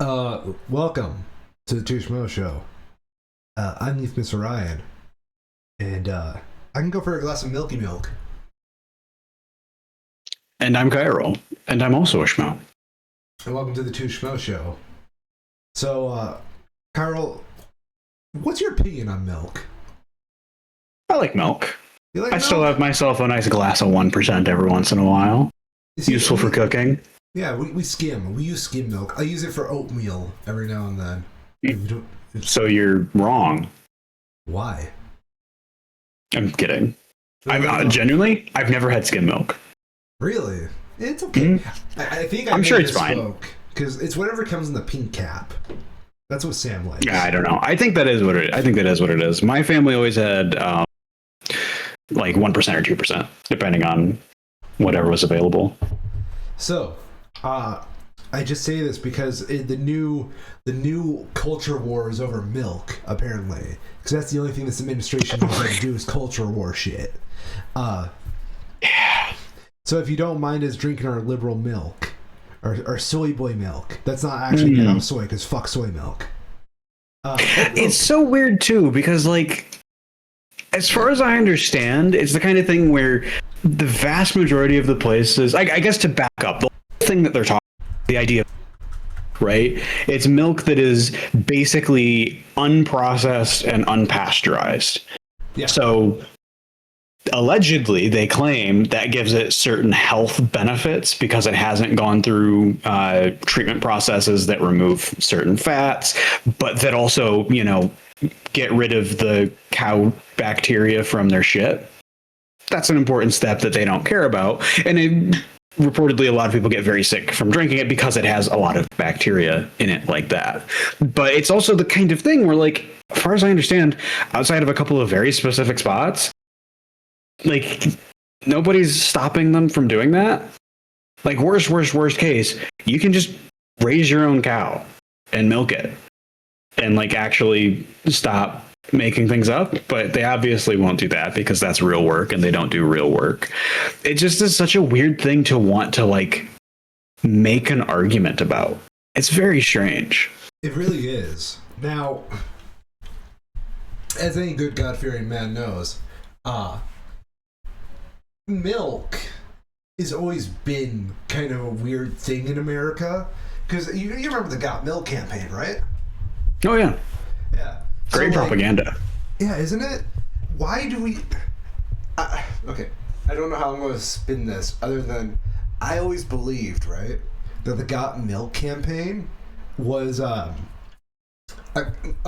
Welcome to the Schmoes show. I'm Mr. Ryan, and I can go for a glass of milky milk. And I'm Cairo, and I'm also a Schmo. And welcome to the Schmoes show. So, Carl, what's your opinion on milk? I like milk. You like I milk? still have myself a nice glass of 1% every once in a while. See, Useful for cooking. Yeah, we skim. We use skim milk. I use it for oatmeal every now and then. So you're wrong. Why? I'm kidding. Genuinely, I've never had skim milk. Really? It's okay. I think I'm sure it's fine. Because it's whatever comes in the pink cap. That's what Sam likes. I don't know. I think that is what it is. My family always had like 1% or 2%, depending on whatever was available. So, I just say this because the new culture war is over milk, apparently, because that's the only thing this administration knows how to do is culture war shit. Yeah. So if you don't mind us drinking our liberal milk, or soy boy milk, that's not actually made out of soy, because fuck soy milk. It's so weird too, because like, as far as I understand, it's the kind of thing where the vast majority of the places, I guess to back up, the whole thing that they're talking, the idea, right? It's milk that is basically unprocessed and unpasteurized. Yeah. So allegedly, they claim that gives it certain health benefits because it hasn't gone through treatment processes that remove certain fats, but that also, get rid of the cow bacteria from their shit. That's an important step that they don't care about. And reportedly, a lot of people get very sick from drinking it because it has a lot of bacteria in it like that. But it's also the kind of thing where, like, as far as I understand, outside of a couple of very specific spots, like, nobody's stopping them from doing that. Like, worst case, you can just raise your own cow and milk it and, like, actually stop making things up. But they obviously won't do that because that's real work and they don't do real work. It just is such a weird thing to want to, like, make an argument about. It's very strange. It really is. Now, as any good God-fearing man knows, milk has always been kind of a weird thing in America. Because you remember the Got Milk campaign, right? Oh, yeah. Yeah. Great So, propaganda. Yeah, isn't it? Why do we... okay, I don't know how I'm going to spin this, other than I always believed, right, that the Got Milk campaign was a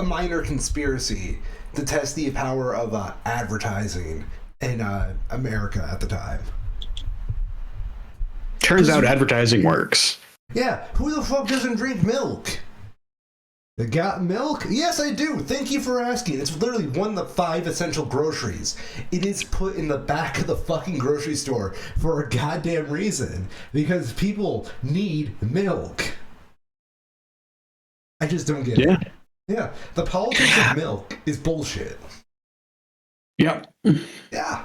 minor conspiracy to test the power of advertising in America at the time. Turns out advertising works. Yeah, who the fuck doesn't drink milk? The Got Milk? Yes, I do. Thank you for asking. It's literally one of the 5 essential groceries. It is put in the back of the fucking grocery store for a goddamn reason. Because people need milk. I just don't get it. Yeah. The politics of milk is bullshit. Yep. Yeah.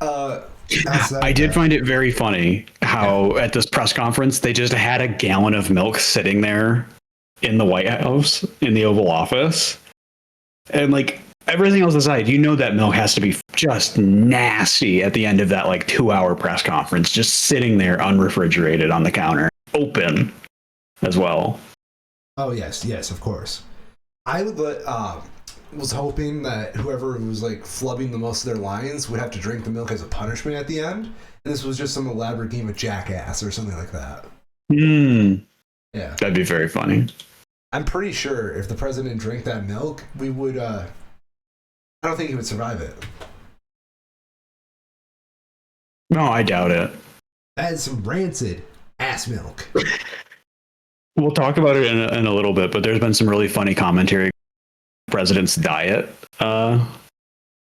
I did find it very funny how at this press conference they just had a gallon of milk sitting there in the White House in the Oval Office, and like everything else aside, that milk has to be just nasty at the end of that like 2-hour press conference, just sitting there unrefrigerated on the counter, open as well. Oh yes, of course. I would was hoping that whoever was like flubbing the most of their lines would have to drink the milk as a punishment at the end. And this was just some elaborate game of Jackass or something like that. Yeah. That'd be very funny. I'm pretty sure if the president drank that milk, we would, I don't think he would survive it. No, I doubt it. That is some rancid ass milk. We'll talk about it in a little bit, but there's been some really funny commentary president's diet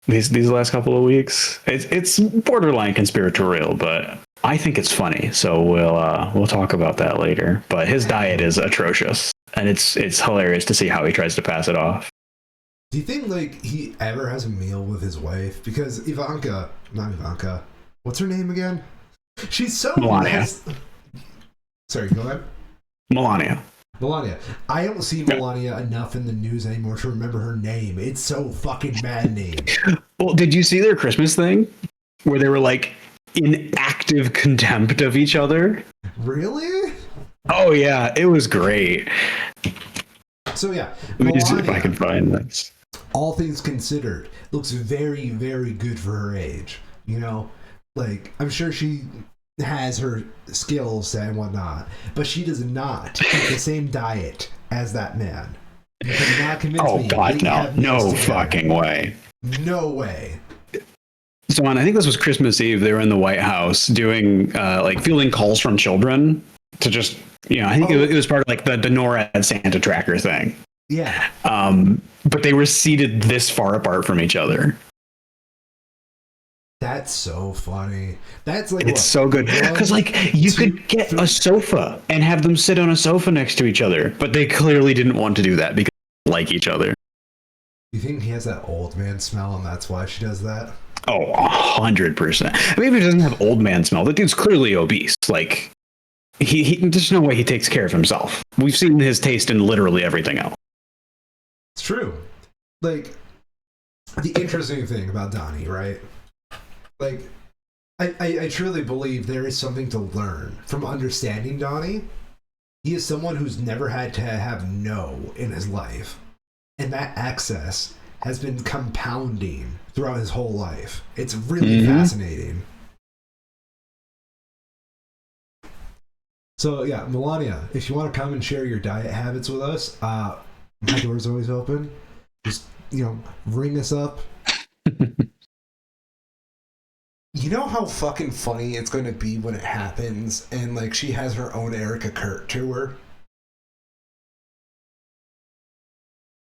these last couple of weeks. It's borderline conspiratorial, but I think it's funny. So we'll talk about that later. But his diet is atrocious, and it's hilarious to see how he tries to pass it off. Do you think like he ever has a meal with his wife? Because not Ivanka, what's her name again? She's so Melania. nice. Sorry, go ahead. Melania. Melania. I don't see Melania enough in the news anymore to remember her name. It's so fucking maddening. Well, did you see their Christmas thing where they were like in active contempt of each other? Really? Oh yeah, it was great. So yeah, Let me see Melania, if I can find this. all things considered, looks very, very good for her age. You know, like I'm sure she has her skills and whatnot, but she does not eat the same diet as that man. You cannot convince me. Oh God, they no, have no meals together. fucking way. No way. So on, I think this was Christmas Eve. They were in the White House doing like fielding calls from children to just, I think it was part of like the NORAD Santa tracker thing. Yeah. But they were seated this far apart from each other. That's so funny. That's like It's so good because like you could get a sofa and have them sit on a sofa next to each other, but they clearly didn't want to do that because they like each other. You think he has that old man smell and that's why she does that? Oh, 100%. I mean, if he doesn't have old man smell, that dude's clearly obese. Like he there's no way he takes care of himself. We've seen his taste in literally everything else. It's true. Like the interesting thing about Donnie, right? Like, I truly believe there is something to learn from understanding Donnie. He is someone who's never had to have no in his life. And that access has been compounding throughout his whole life. It's really fascinating. So, yeah, Melania, if you want to come and share your diet habits with us, my door's always open. Just, ring us up. You know how fucking funny it's going to be when it happens and, like, she has her own Erica Kurt tour?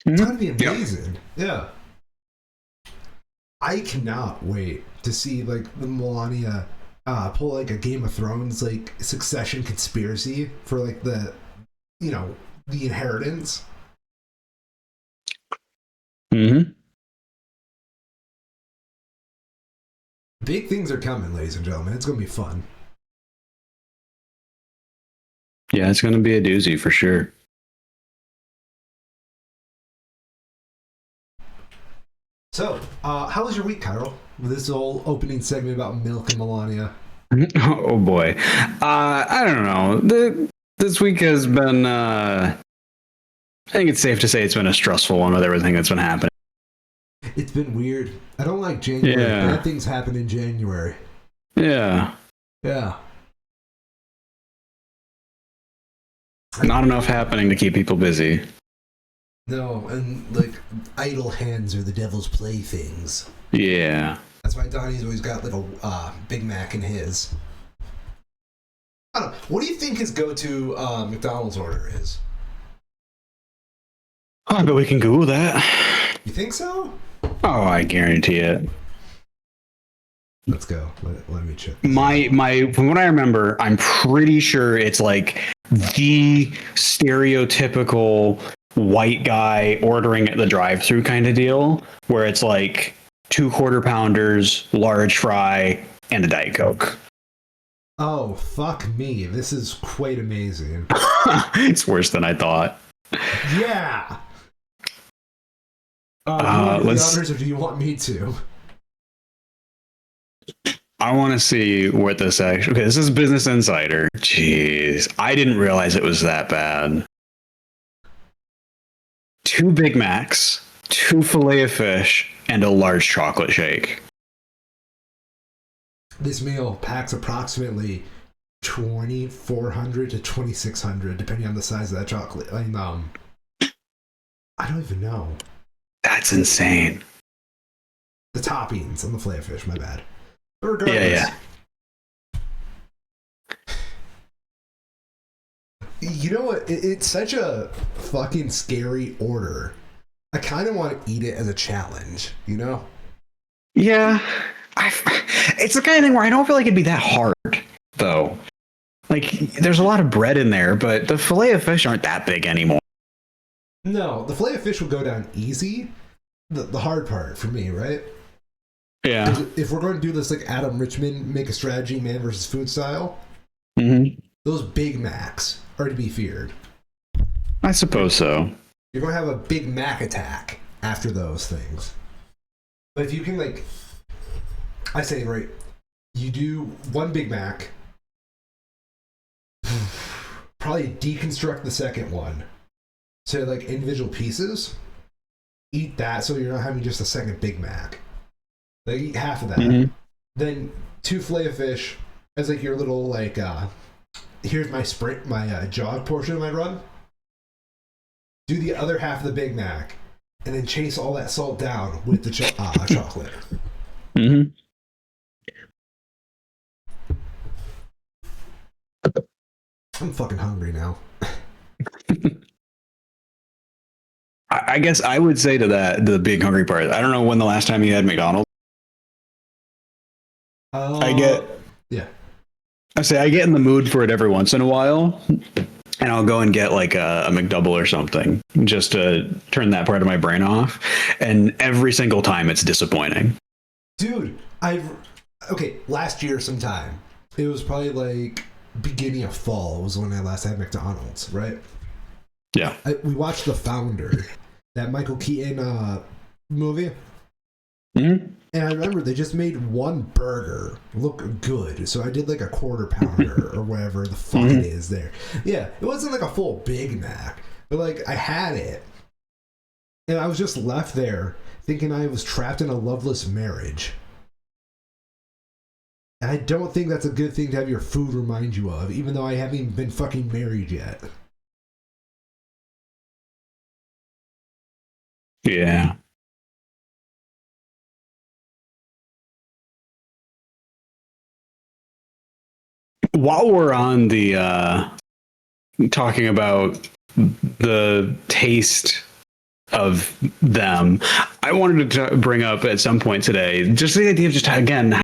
It's going to be amazing. Yeah. I cannot wait to see, like, the Melania pull, like, a Game of Thrones, like, succession conspiracy for, like, the inheritance. Mm-hmm. Big things are coming, ladies and gentlemen. It's going to be fun. Yeah, it's going to be a doozy for sure. So, how was your week, Kyle? With this whole opening segment about milk and Melania. Oh boy. I don't know. This week has been, I think it's safe to say it's been a stressful one with everything that's been happening. It's been weird. I don't like January. Yeah. Bad things happen in January. Yeah. Yeah. Not enough happening to keep people busy. No, and like idle hands are the devil's playthings. Yeah. That's why Donnie's always got like a Big Mac in his. I don't know. What do you think his go-to McDonald's order is? Oh, I bet we can Google that. You think so? Oh, I guarantee it. Let's go. Let me check. My from what I remember, I'm pretty sure it's like the stereotypical white guy ordering at the drive-thru kind of deal, where it's like 2 quarter pounders, large fry, and a Diet Coke. Oh, fuck me. This is quite amazing. It's worse than I thought. Yeah. Do you want to do the honors, or do you want me to? I want to see what this actually... Okay, this is Business Insider. Jeez. I didn't realize it was that bad. 2 Big Macs, 2 Filet-O-Fish, and a large chocolate shake. This meal packs approximately 2,400 to 2,600, depending on the size of that chocolate. I don't even know. That's insane. The toppings on the Filet-O-Fish, my bad. But regardless, Yeah. You know what? It's such a fucking scary order. I kind of want to eat it as a challenge, you know? Yeah. It's the kind of thing where I don't feel like it'd be that hard, though. Like, there's a lot of bread in there, but the Filet-O-Fish aren't that big anymore. No, the Filet-O-Fish will go down easy. The hard part for me, right? Yeah. If we're going to do this like Adam Richman, make a strategy, man versus food style, Mm-hmm. those Big Macs are to be feared. I suppose so. You're going to have a Big Mac attack after those things. But if you can, like, I say, right, you do one Big Mac, probably deconstruct the second one to, like, individual pieces, eat that so you're not having just a second Big Mac. Like, eat half of that. Mm-hmm. Then 2 Filet-O-Fish as, like, your little, like, here's my sprint, my jog portion of my run. Do the other half of the Big Mac, and then chase all that salt down with the chocolate. Mm-hmm. I'm fucking hungry now. I guess I would say to that, the big hungry part, I don't know when the last time you had McDonald's. I get in the mood for it every once in a while, and I'll go and get like a McDouble or something just to turn that part of my brain off. And every single time it's disappointing. Dude, last year sometime, it was probably like beginning of fall was when I last had McDonald's, right? Yeah. We watched The Founder, that Michael Keaton movie. Mm-hmm. And I remember they just made one burger look good. So I did like a quarter pounder or whatever the fuck it is there. Yeah, it wasn't like a full Big Mac, but like I had it. And I was just left there thinking I was trapped in a loveless marriage. And I don't think that's a good thing to have your food remind you of, even though I haven't even been fucking married yet. Yeah. While we're on the talking about the taste of them, I wanted to bring up at some point today just the idea of just, again, how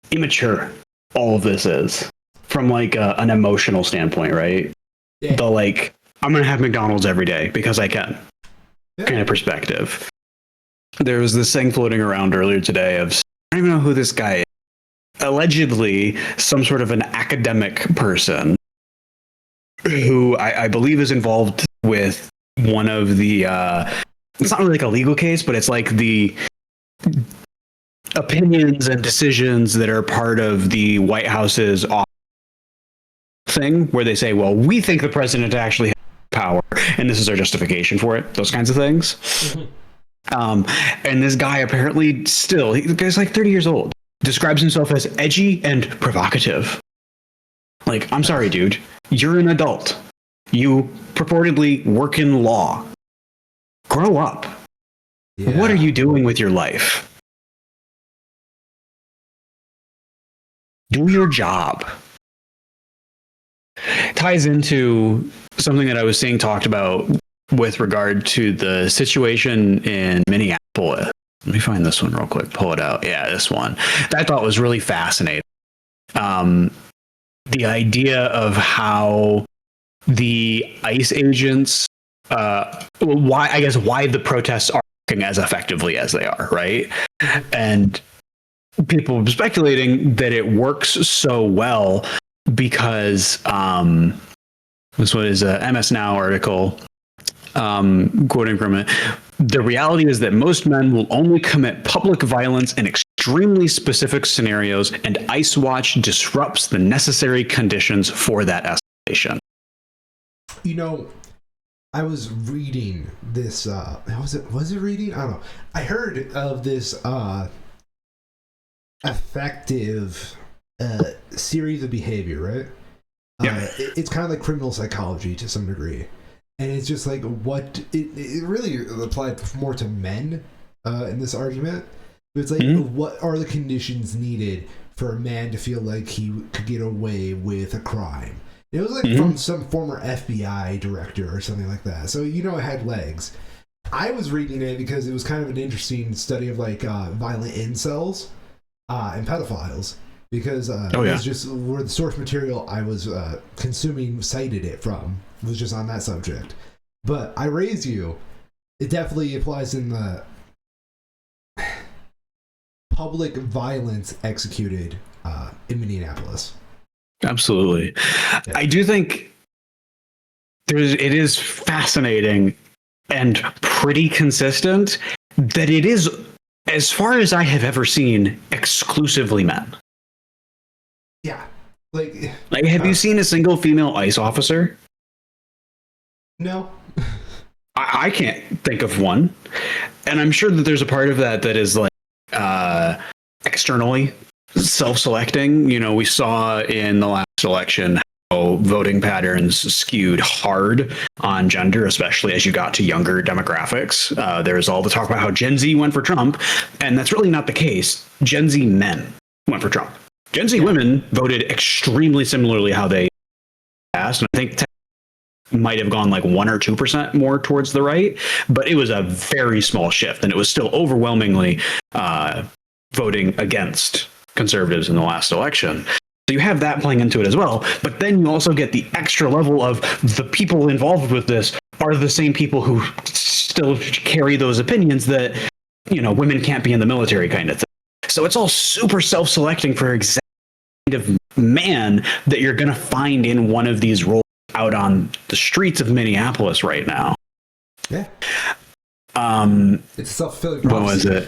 immature all of this is from like an emotional standpoint, right? Yeah. The like, I'm going to have McDonald's every day because I can kind of perspective. There was this thing floating around earlier today of, I don't even know who this guy is. Allegedly some sort of an academic person who I believe is involved with one of the it's not really like a legal case, but it's like the opinions and decisions that are part of the White House's thing where they say, well, we think the president actually has power and this is our justification for it, those kinds of things. Mm-hmm. And this guy apparently the guy's like 30 years old, describes himself as edgy and provocative. Like, I'm sorry, dude. You're an adult. You purportedly work in law. Grow up. Yeah. What are you doing with your life? Do your job. Ties into something that I was seeing talked about with regard to the situation in Minneapolis. Let me find this one real quick. Pull it out. Yeah, this one. That I thought was really fascinating. The idea of how the ICE agents, why the protests are working as effectively as they are, right? And people are speculating that it works so well because this one is a MS Now article, quoting from it. The reality is that most men will only commit public violence in extremely specific scenarios, and ICE Watch disrupts the necessary conditions for that escalation. You know, I was reading this, was it reading? I don't know. I heard of this effective series of behavior, right? Yeah. It's kind of like criminal psychology to some degree. And it's just like what it really applied more to men in this argument. But it's like, what are the conditions needed for a man to feel like he could get away with a crime? It was like from some former FBI director or something like that. So, it had legs. I was reading it because it was kind of an interesting study of like violent incels and pedophiles. Because it was just where the source material I was consuming cited it from. It was just on that subject. But I raise you, it definitely applies in the public violence executed in Minneapolis. Absolutely. Yeah. I do think it is fascinating and pretty consistent that it is, as far as I have ever seen, exclusively men. Yeah. Like, have you seen a single female ICE officer? No. I can't think of one. And I'm sure that there's a part of that is like externally self-selecting. You know, we saw in the last election how voting patterns skewed hard on gender, especially as you got to younger demographics. There's all the talk about how Gen Z went for Trump, and that's really not the case. Gen Z men went for Trump. Gen Z women voted extremely similarly how they passed, and I think might have gone like 1 or 2% more towards the right, but it was a very small shift, and it was still overwhelmingly voting against conservatives in the last election. So you have that playing into it as well, but then you also get the extra level of the people involved with this are the same people who still carry those opinions that, you know, women can't be in the military kind of thing. So it's all super self-selecting for exactly kind of man that you're going to find in one of these roles out on the streets of Minneapolis right now. Yeah. It's self-fulfilling What prophecy. was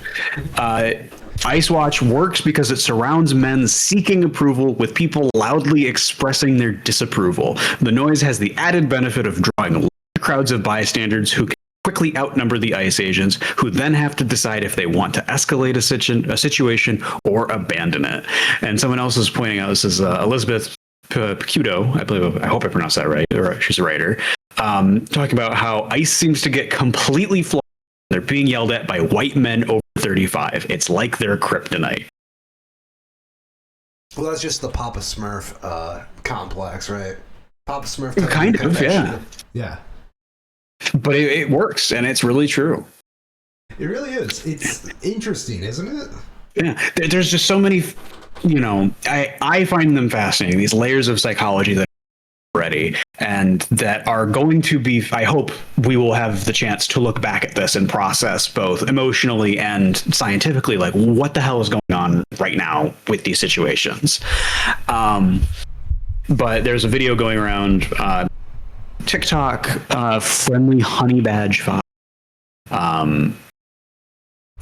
it? Ice Watch works because it surrounds men seeking approval with people loudly expressing their disapproval. The noise has the added benefit of drawing large crowds of bystanders who can quickly outnumber the ICE agents, who then have to decide if they want to escalate a situation or abandon it. And someone else is pointing out, this is Elizabeth Picciuto, I believe, I hope I pronounced that right, or she's a writer, talking about how ICE seems to get completely flawed. They're being yelled at by white men over 35. It's like they're kryptonite. Well, that's just the Papa Smurf complex, right? Papa Smurf. Kind of, yeah. Yeah. But it works, and it's really true. It really is. It's interesting, isn't it? Yeah. There's just so many, you know, I find them fascinating, these layers of psychology that are already, and that are going to be, I hope we will have the chance to look back at this and process both emotionally and scientifically, like what the hell is going on right now with these situations. But there's a video going around TikTok, Friendly Honey Badge 5,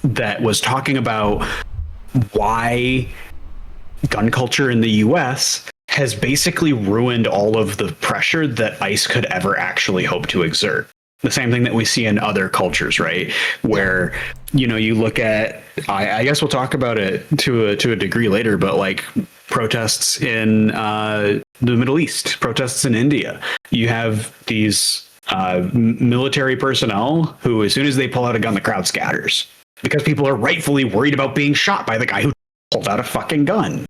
that was talking about why gun culture in the US has basically ruined all of the pressure that ICE could ever actually hope to exert. The same thing that we see in other cultures, right? Where, you know, you look at, I guess we'll talk about it to a degree later, but like protests in the Middle East, protests in India. You have these military personnel who, as soon as they pull out a gun, the crowd scatters because people are rightfully worried about being shot by the guy who pulled out a fucking gun.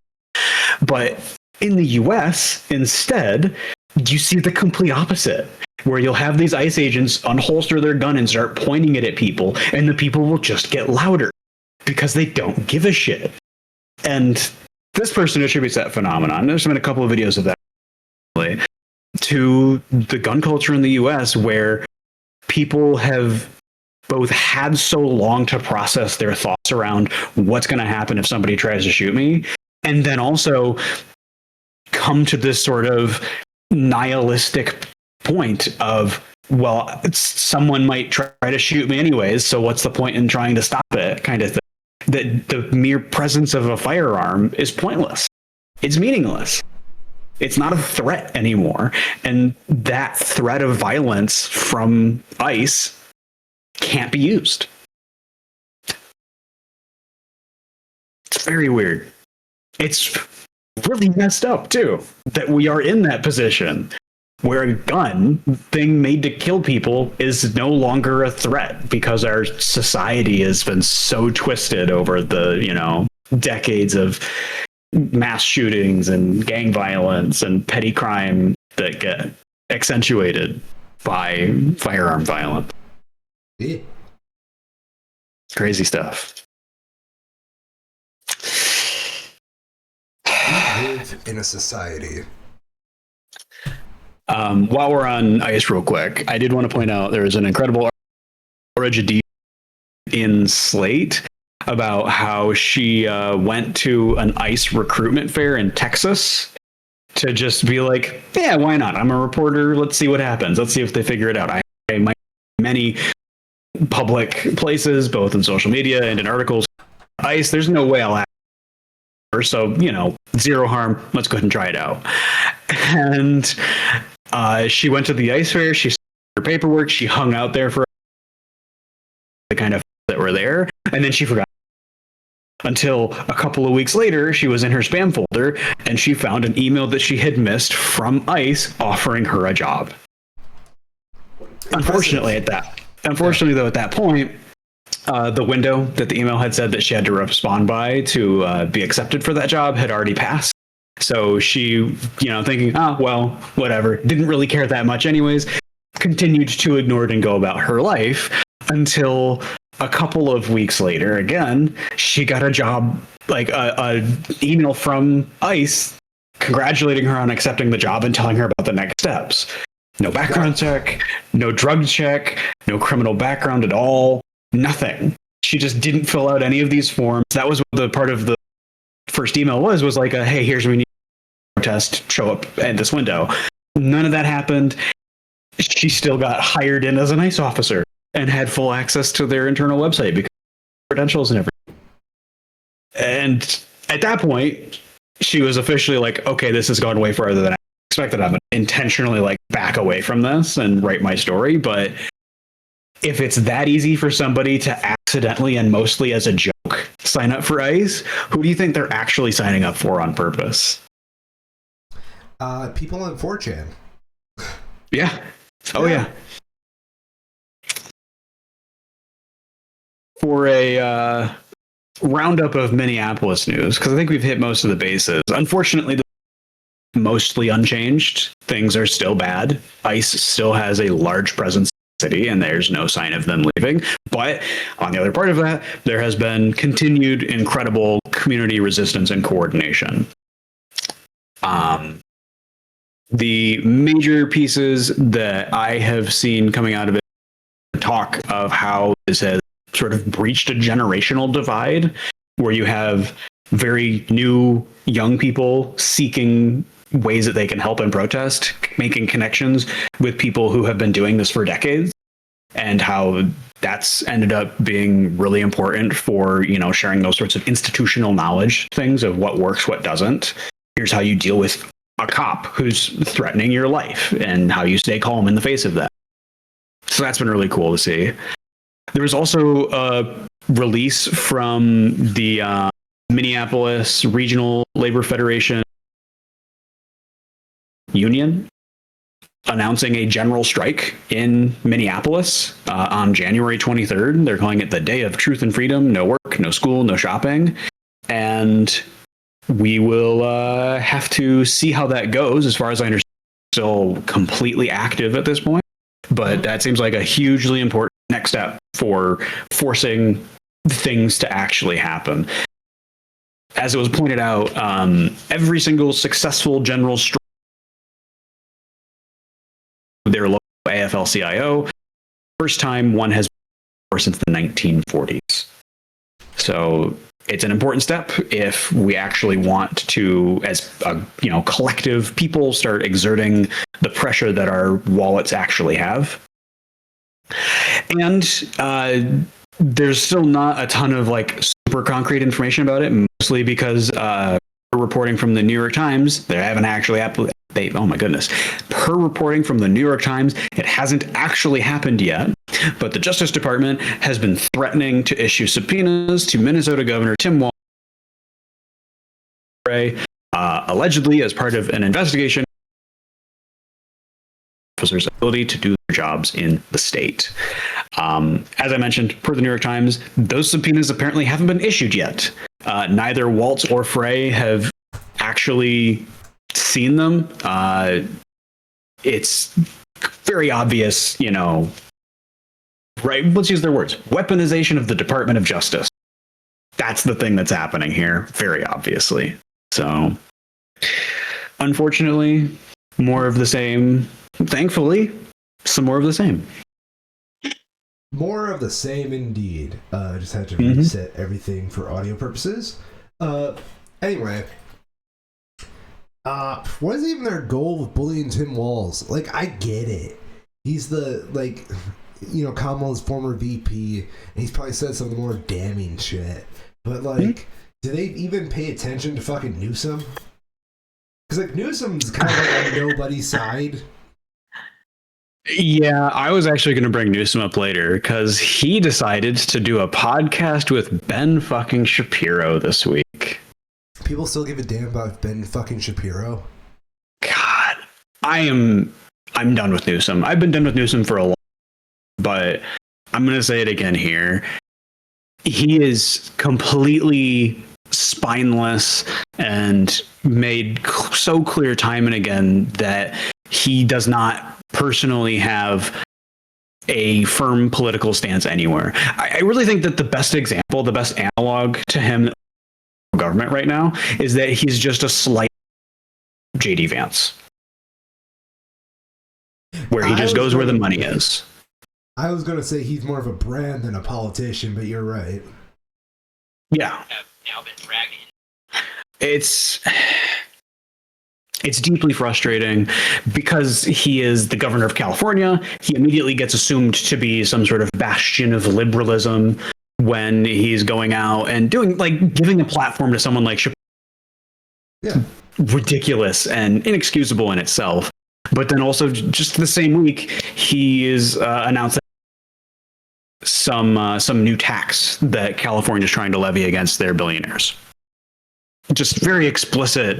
But in the US, instead, you see the complete opposite, where you'll have these ICE agents unholster their gun and start pointing it at people, and the people will just get louder because they don't give a shit. And this person attributes that phenomenon, there's been a couple of videos of that, to the gun culture in the US, where people have both had so long to process their thoughts around what's going to happen if somebody tries to shoot me, and then also come to this sort of nihilistic point of, well, someone might try to shoot me anyways, so what's the point in trying to stop it, kind of thing. That the mere presence of a firearm is pointless. It's meaningless. It's not a threat anymore. And that threat of violence from ICE can't be used. It's very weird. It's really messed up, too, that we are in that position where a gun thing made to kill people is no longer a threat because our society has been so twisted over the, you know, decades of mass shootings and gang violence and petty crime that get accentuated by firearm violence. Yeah. Crazy stuff. We live in a society. While we're on ICE real quick, I did want to point out there is an incredible Laura Jadid in Slate about how she went to an ICE recruitment fair in Texas to just be like, yeah, why not? I'm a reporter. Let's see what happens. Let's see if they figure it out. I might many public places, both in social media and in articles. ICE, there's no way I'll ask her. So, zero harm. Let's go ahead and try it out. And she went to the ICE fair. She signed her paperwork. She hung out there for the kind of that were there. And then she forgot. Until a couple of weeks later, she was in her spam folder and she found an email that she had missed from ICE offering her a job. Unfortunately, though, at that point, the window that the email had said that she had to respond by to be accepted for that job had already passed. So she, thinking, oh, well, whatever, didn't really care that much anyways, continued to ignore it and go about her life until a couple of weeks later, again, she got a job, like a email from ICE congratulating her on accepting the job and telling her about the next steps. No background check, no drug check, no criminal background at all, nothing. She just didn't fill out any of these forms. That was what the part of the first email was like, hey, here's what we need to test, show up at this window. None of that happened. She still got hired in as an ICE officer and had full access to their internal website because of credentials and everything. And at that point, she was officially like, okay, this has gone way farther than I expected. I'm going to intentionally back away from this and write my story. But if it's that easy for somebody to accidentally and mostly as a joke sign up for ICE, who do you think they're actually signing up for on purpose? People on 4chan. Yeah. Oh, yeah. For a roundup of Minneapolis news, because I think we've hit most of the bases. Unfortunately, mostly unchanged. Things are still bad. ICE still has a large presence in the city, and there's no sign of them leaving. But on the other part of that, there has been continued incredible community resistance and coordination. The major pieces that I have seen coming out of it talk of how this has sort of breached a generational divide where you have very new young people seeking ways that they can help and protest, making connections with people who have been doing this for decades, and how that's ended up being really important for, sharing those sorts of institutional knowledge things of what works, what doesn't. Here's how you deal with a cop who's threatening your life and how you stay calm in the face of that. So that's been really cool to see. There was also a release from the Minneapolis Regional Labor Federation Union announcing a general strike in Minneapolis on January 23rd. They're calling it the Day of Truth and Freedom. No work, no school, no shopping. And we will have to see how that goes. As far as I understand, still completely active at this point. But that seems like a hugely important next step for forcing things to actually happen. As it was pointed out, every single successful general strike, their local AFL-CIO, first time one has been since the 1940s. So it's an important step if we actually want to, as a collective people, start exerting the pressure that our wallets actually have. And there's still not a ton of super concrete information about it, mostly because reporting from the New York Times, they haven't actually oh my goodness. Per reporting from the New York Times, it hasn't actually happened yet, but the Justice Department has been threatening to issue subpoenas to Minnesota Governor Tim Walz, allegedly as part of an investigation officers' ability to do their jobs in the state. As I mentioned, per the New York Times, those subpoenas apparently haven't been issued yet. Neither Waltz or Frey have actually seen them. It's very obvious, right? Let's use their words. Weaponization of the Department of Justice. That's the thing that's happening here, very obviously. So, unfortunately, more of the same. Thankfully, some more of the same. More of the same indeed. Just had to reset everything for audio purposes. Anyway, What is even their goal with bullying Tim Walz? Like, I get it. He's the, like, Kamala's former VP, and he's probably said some of the more damning shit. But, like, do they even pay attention to fucking Newsom? Because, like, Newsom's kind of like on nobody's side. Yeah, I was actually going to bring Newsom up later because he decided to do a podcast with Ben fucking Shapiro this week. People still give a damn about Ben fucking Shapiro. God, I'm done with Newsom. I've been done with Newsom for a long time, but I'm going to say it again here. He is completely spineless and made so clear time and again that he does not personally have a firm political stance anywhere. I really think that the best example, the best analog to him government right now is that he's just a slight JD Vance, where he just goes where the money is. I was going to say he's more of a brand than a politician, but you're right. Yeah. It's deeply frustrating because he is the governor of California. He immediately gets assumed to be some sort of bastion of liberalism when he's going out and doing, like, giving a platform to someone like Shapiro. Yeah. Ridiculous and inexcusable in itself. But then also just the same week, he is announcing some new tax that California is trying to levy against their billionaires. Just very explicit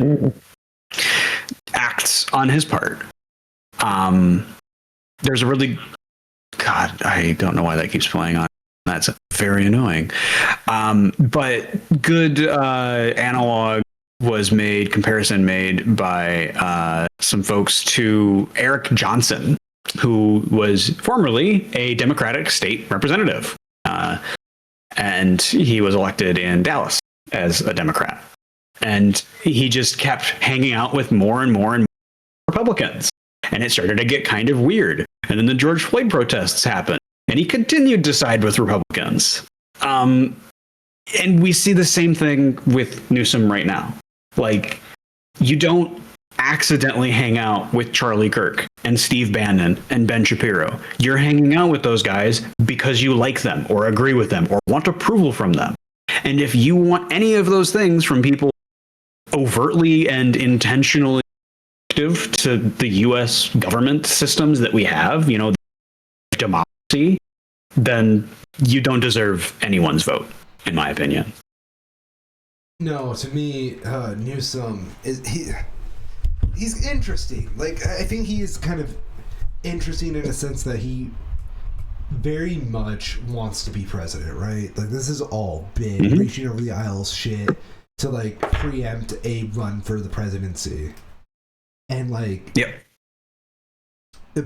acts on his part. There's a really, God, I don't know why that keeps playing on. That's very annoying. But good analog comparison made by some folks to Eric Johnson, who was formerly a Democratic state representative. And he was elected in Dallas as a Democrat. And he just kept hanging out with more and more and more Republicans. And it started to get kind of weird. And then the George Floyd protests happened. And he continued to side with Republicans. And we see the same thing with Newsom right now. Like, you don't accidentally hang out with Charlie Kirk and Steve Bannon and Ben Shapiro. You're hanging out with those guys because you like them or agree with them or want approval from them. And if you want any of those things from people overtly and intentionally active to the U.S. government systems that we have, democracy, then you don't deserve anyone's vote, in my opinion. No, to me, Newsom he's interesting. Like, I think he is kind of interesting in a sense that he very much wants to be president, right? Like, this is all big reaching over the aisles shit to, like, preempt a run for the presidency. And, like,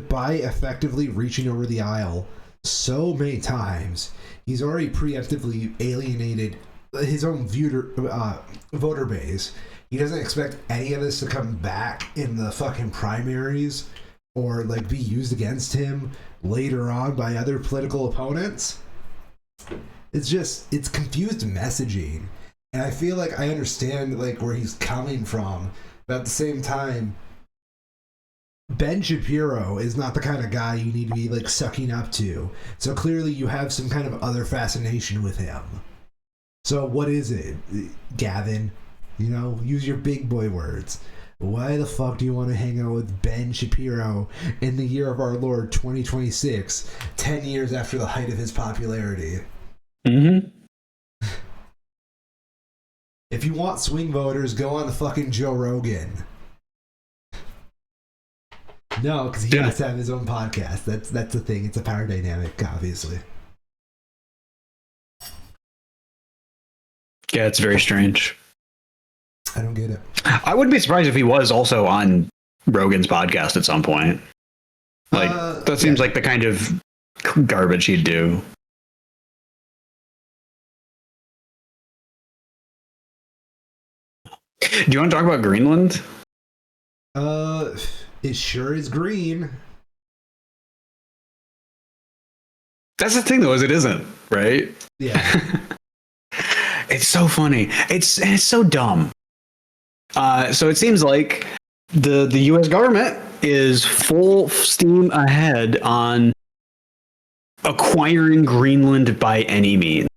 by effectively reaching over the aisle so many times, he's already preemptively alienated his own voter base. He doesn't expect any of this to come back in the fucking primaries or, like, be used against him later on by other political opponents. It's confused messaging. And I feel like I understand, like, where he's coming from. But at the same time, Ben Shapiro is not the kind of guy you need to be, like, sucking up to. So clearly you have some kind of other fascination with him. So what is it, Gavin? Use your big boy words. Why the fuck do you want to hang out with Ben Shapiro in the year of our Lord 2026, 10 years after the height of his popularity? If you want swing voters, go on the fucking Joe Rogan. No, because he has to have his own podcast. That's the thing. It's a power dynamic, obviously. Yeah, it's very strange. I don't get it. I wouldn't be surprised if he was also on Rogan's podcast at some point. Like, that seems like the kind of garbage he'd do. Do you want to talk about Greenland? It sure is green. That's the thing, though, is it isn't, right? Yeah. It's so funny. It's so dumb. So it seems like the U.S. government is full steam ahead on acquiring Greenland by any means.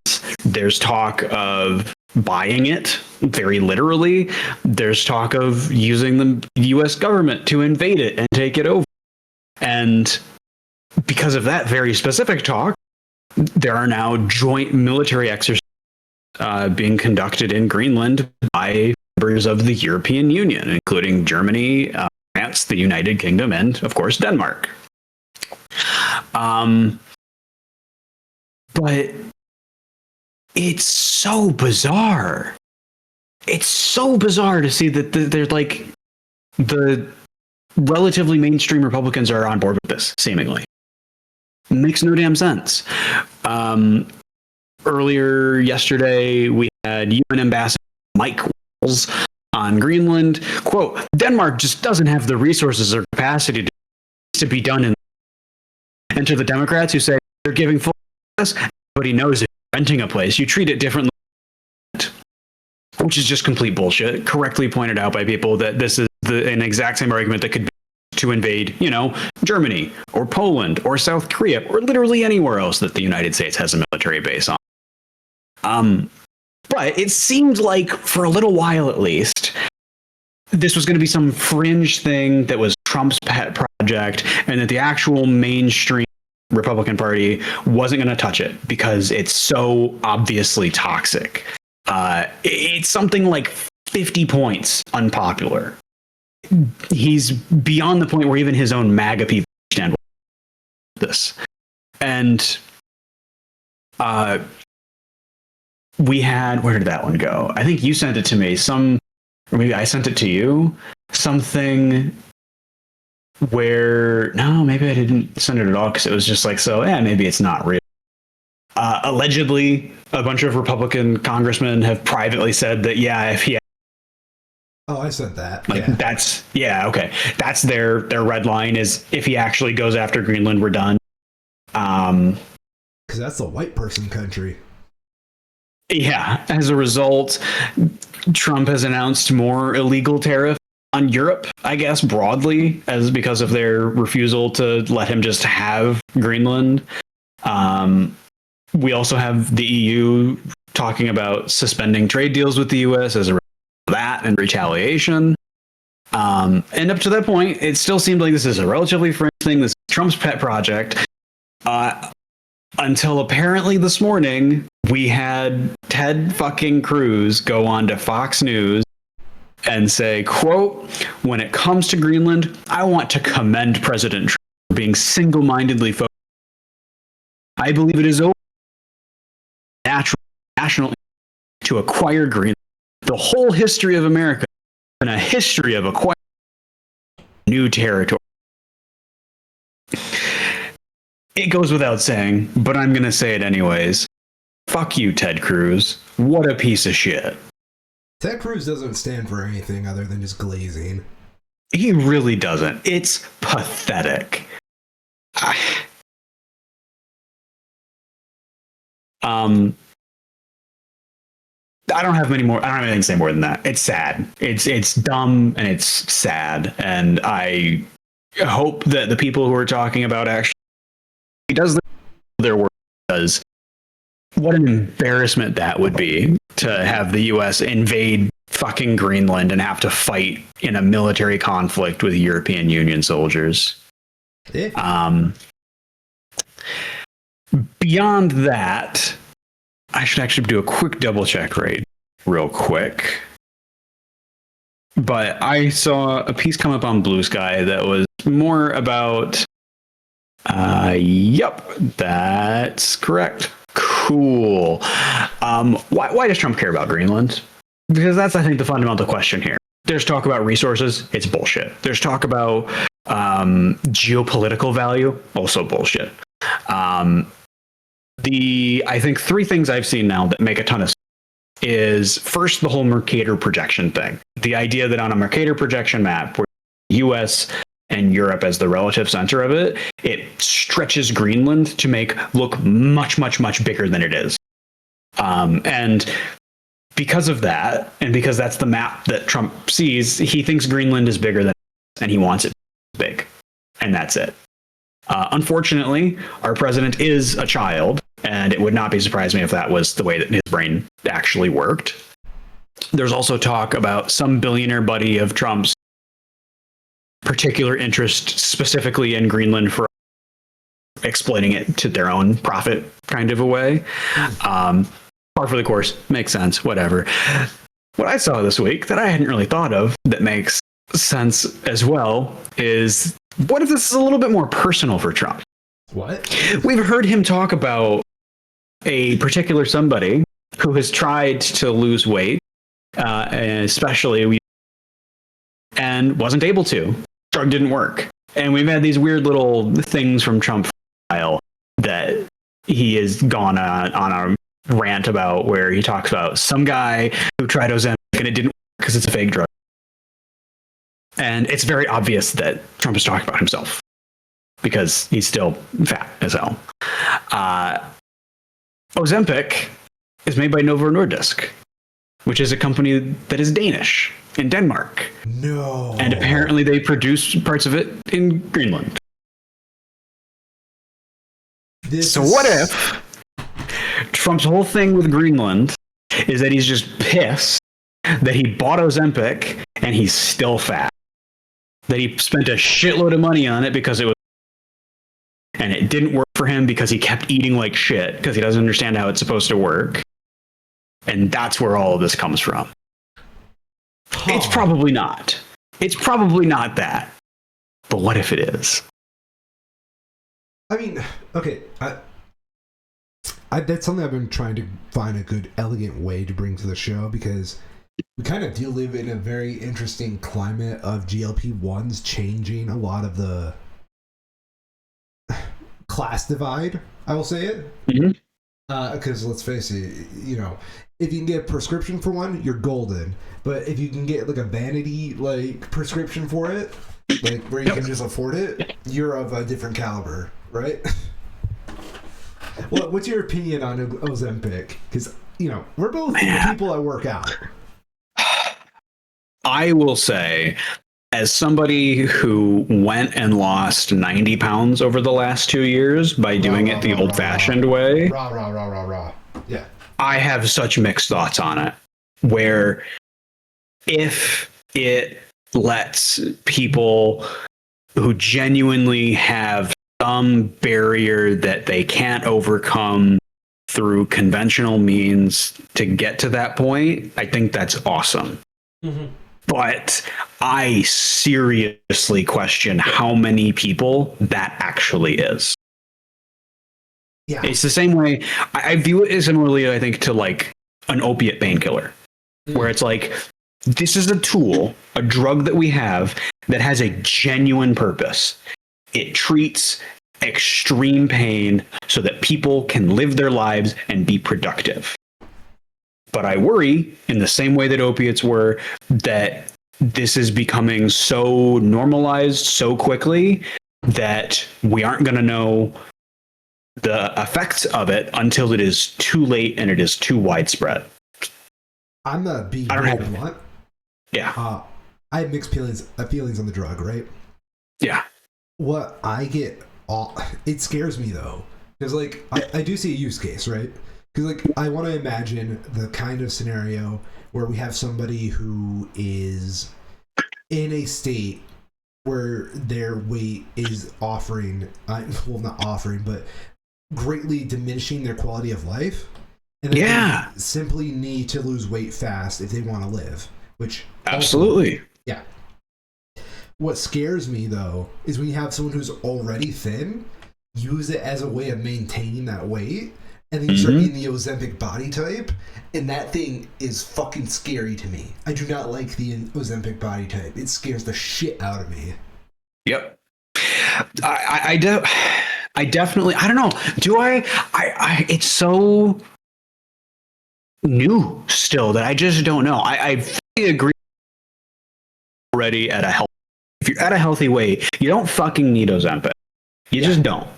There's talk of buying it very literally. There's talk of using the U.S. government to invade it and take it over. And because of that very specific talk, there are now joint military exercises being conducted in Greenland by members of the European Union, including Germany, France, the United Kingdom, and of course Denmark. But it's so bizarre. It's so bizarre to see that they're like the relatively mainstream Republicans are on board with this, seemingly. Makes no damn sense. Earlier yesterday, we had UN Ambassador Mike Walls on Greenland. Quote, Denmark just doesn't have the resources or capacity to be done in. And to the Democrats who say they're giving full access, everybody knows if you're renting a place, you treat it differently, which is just complete bullshit. Correctly pointed out by people that this is an exact same argument that could be to invade, Germany or Poland or South Korea or literally anywhere else that the United States has a military base on. But it seemed like for a little while at least, this was going to be some fringe thing that was Trump's pet project and that the actual mainstream Republican Party wasn't going to touch it because it's so obviously toxic. It's something like 50 points unpopular. He's beyond the point where even his own MAGA people understand this. And we had, where did that one go? I think you sent it to me. Or maybe I sent it to you. Something where, no, maybe I didn't send it at all because it was just like, maybe it's not real. Allegedly, a bunch of Republican congressmen have privately said that, if he Oh, I said that. Okay. That's their red line is if he actually goes after Greenland, we're done. Because that's a white person country. Yeah. As a result, Trump has announced more illegal tariffs on Europe, I guess, broadly, because of their refusal to let him just have Greenland. We also have the EU talking about suspending trade deals with the U.S. as a that and retaliation. And up to that point, it still seemed like this is a relatively fringe thing. This is Trump's pet project. Until apparently this morning, we had Ted fucking Cruz go on to Fox News and say, quote, when it comes to Greenland, I want to commend President Trump for being single-mindedly focused. I believe it is over national to acquire Greenland. The whole history of America and a history of acquiring new territory. It goes without saying, but I'm going to say it anyways. Fuck you, Ted Cruz. What a piece of shit. Ted Cruz doesn't stand for anything other than just glazing. He really doesn't. It's pathetic. I don't have anything to say more than that. It's sad. It's dumb and it's sad. And I hope that the people who are talking about actually does their work, because what an embarrassment that would be to have the US invade fucking Greenland and have to fight in a military conflict with European Union soldiers. Yeah. Beyond that, I should actually do a quick double check real quick. But I saw a piece come up on Blue Sky that was more about, yep, that's correct. Cool. Why does Trump care about Greenland? Because that's, I think, the fundamental question here. There's talk about resources. It's bullshit. There's talk about geopolitical value. Also bullshit. I think three things I've seen now that make a ton of sense is first the whole Mercator projection thing. The idea that on a Mercator projection map, where the US and Europe as the relative center of it, it stretches Greenland to look much, much, much bigger than it is. And because of that, and because that's the map that Trump sees, he thinks Greenland is bigger than, and he wants it big, and that's it. Unfortunately, our president is a child, and it would not be surprised me if that was the way that his brain actually worked. There's also talk about some billionaire buddy of Trump's particular interest specifically in Greenland for exploiting it to their own profit kind of a way. Par for the course, makes sense, whatever. What I saw this week that I hadn't really thought of that makes sense as well is, what if this is a little bit more personal for Trump? What? We've heard him talk about a particular somebody who has tried to lose weight, especially, and wasn't able to. Drug didn't work. And we've had these weird little things from Trump file that he has gone on a rant about, where he talks about some guy who tried Ozempic and it didn't work because it's a fake drug. And it's very obvious that Trump is talking about himself because he's still fat as hell. Ozempic is made by Novo Nordisk, which is a company that is Danish in Denmark. No. And apparently they produce parts of it in Greenland. What if Trump's whole thing with Greenland is that he's just pissed that he bought Ozempic and he's still fat? That he spent a shitload of money on it because it was, and it didn't work for him because he kept eating like shit because he doesn't understand how it's supposed to work. And that's where all of this comes from. It's probably not. It's probably not that. But what if it is? I mean, okay, that's something I've been trying to find a good, elegant way to bring to the show, because we kind of do live in a very interesting climate of GLP-1s changing a lot of the class divide, I will say it. Because let's face it, you know, if you can get a prescription for one, you're golden. But if you can get like a vanity like prescription for it, like where you can just afford it, you're of a different caliber, right? Well, what's your opinion on Ozempic? Because, you know, we're both people that work out. I will say, as somebody who went and lost 90 pounds over the last 2 years by doing it the old-fashioned way, yeah, I have such mixed thoughts on it. Where if it lets people who genuinely have some barrier that they can't overcome through conventional means to get to that point, I think that's awesome. But I seriously question how many people that actually is. Yeah. It's the same way I view it similarly, I think, to like an opiate painkiller, where it's like, this is a tool, a drug that we have that has a genuine purpose. It treats extreme pain so that people can live their lives and be productive. But I worry, in the same way that opiates were, that this is becoming so normalized so quickly that we aren't going to know the effects of it until it is too late and it is too widespread. I'm a big blunt. Yeah. I have mixed feelings on the drug, right? Yeah. What I get, it scares me though, because like I do see a use case, right? Because like I want to imagine the kind of scenario where we have somebody who is in a state where their weight is not offering, but greatly diminishing their quality of life. And they simply need to lose weight fast if they want to live, which absolutely. Yeah. What scares me though is when you have someone who's already thin, use it as a way of maintaining that weight, and then you start eating the Ozempic body type, and that thing is fucking scary to me. I do not like the Ozempic body type. It scares the shit out of me. Yep. I definitely, I don't know. Do I it's so new still that I just don't know. I fully agree already if you're at a healthy weight, you don't fucking need Ozempic. You just don't.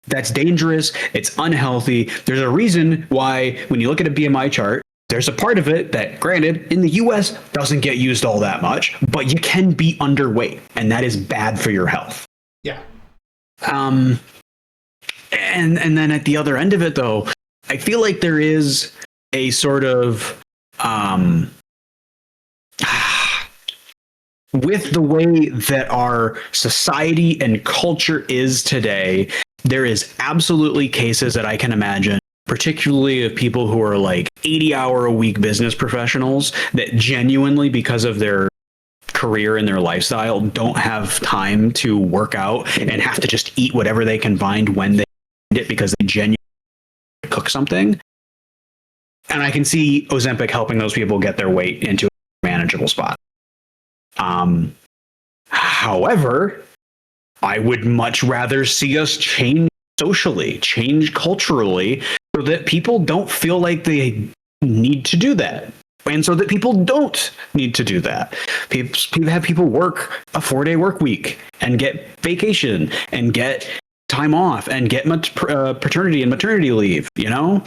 That's dangerous. It's unhealthy. There's a reason why when you look at a BMI chart, There's a part of it that, granted, in the US doesn't get used all that much, but you can be underweight, and that is bad for your health. Yeah. And then at the other end of it, though, I feel like there is a sort of with the way that our society and culture is today, there is absolutely cases that I can imagine, particularly of people who are like 80-hour-a-week business professionals that genuinely, because of their career and their lifestyle, don't have time to work out and have to just eat whatever they can find when they eat it because they genuinely cook something. And I can see Ozempic helping those people get their weight into a manageable spot. However, I would much rather see us change socially, change culturally, so that people don't feel like they need to do that. And so that people don't need to do that. People have people work a 4-day work week and get vacation and get time off and get paternity and maternity leave, you know?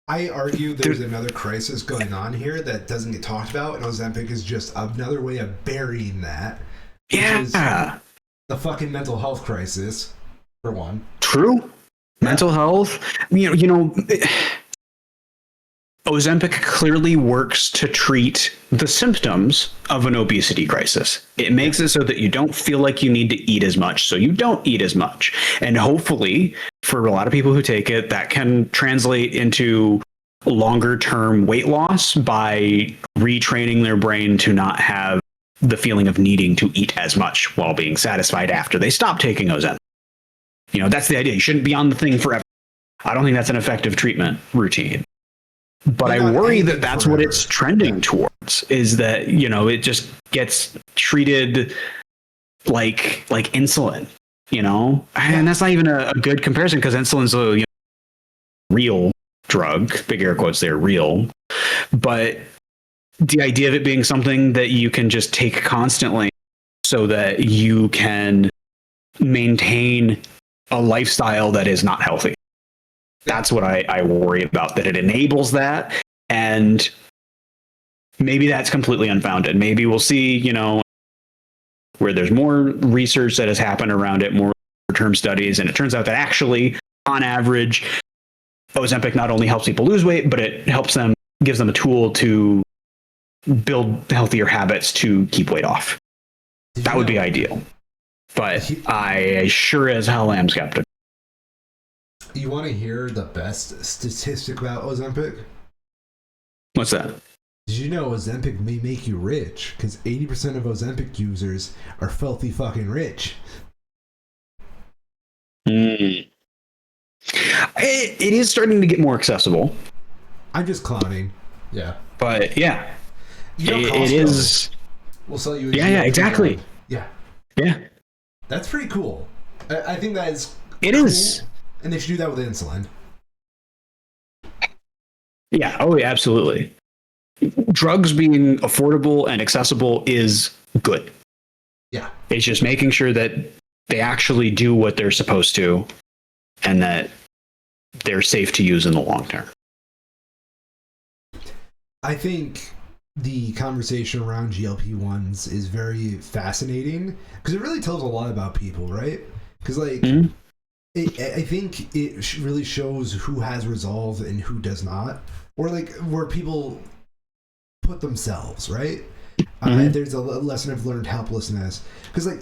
I argue there's another crisis going on here that doesn't get talked about, and Ozempic is just another way of burying that. Yeah. The fucking mental health crisis, for one. True. Mental health. You know, Ozempic clearly works to treat the symptoms of an obesity crisis. It makes it so that you don't feel like you need to eat as much, so you don't eat as much. And hopefully, for a lot of people who take it, that can translate into longer term weight loss by retraining their brain to not have the feeling of needing to eat as much while being satisfied after they stop taking Ozempic. You know, that's the idea. You shouldn't be on the thing forever. I don't think that's an effective treatment routine. But I worry that that's what it's trending towards, is that, you know, it just gets treated like insulin, you know? And that's not even a good comparison, because insulin's a real drug, big air quotes there, real. But the idea of it being something that you can just take constantly so that you can maintain a lifestyle that is not healthy. That's what I worry about, that it enables that. And maybe that's completely unfounded. Maybe we'll see, you know, where there's more research that has happened around it, more term studies. And it turns out that actually, on average, Ozempic not only helps people lose weight, but it helps them, gives them a tool to build healthier habits to keep weight off. That would be ideal. But I sure as hell am skeptical. You want to hear the best statistic about Ozempic? What's that? Did you know Ozempic may make you rich? Because 80% of Ozempic users are filthy fucking rich. It is starting to get more accessible. I'm just clowning. Yeah. But yeah. It is. We'll sell you a yeah, exactly. Yeah. Yeah. That's pretty cool. I think that is It cool. is. And they should do that with insulin. Yeah. Oh, yeah, absolutely. Drugs being affordable and accessible is good. Yeah. It's just making sure that they actually do what they're supposed to and that they're safe to use in the long term. I think the conversation around GLP-1s is very fascinating because it really tells a lot about people, right? Because, like, I think it really shows who has resolve and who does not, or like where people put themselves, right? There's a lesson I've learned, helplessness, because like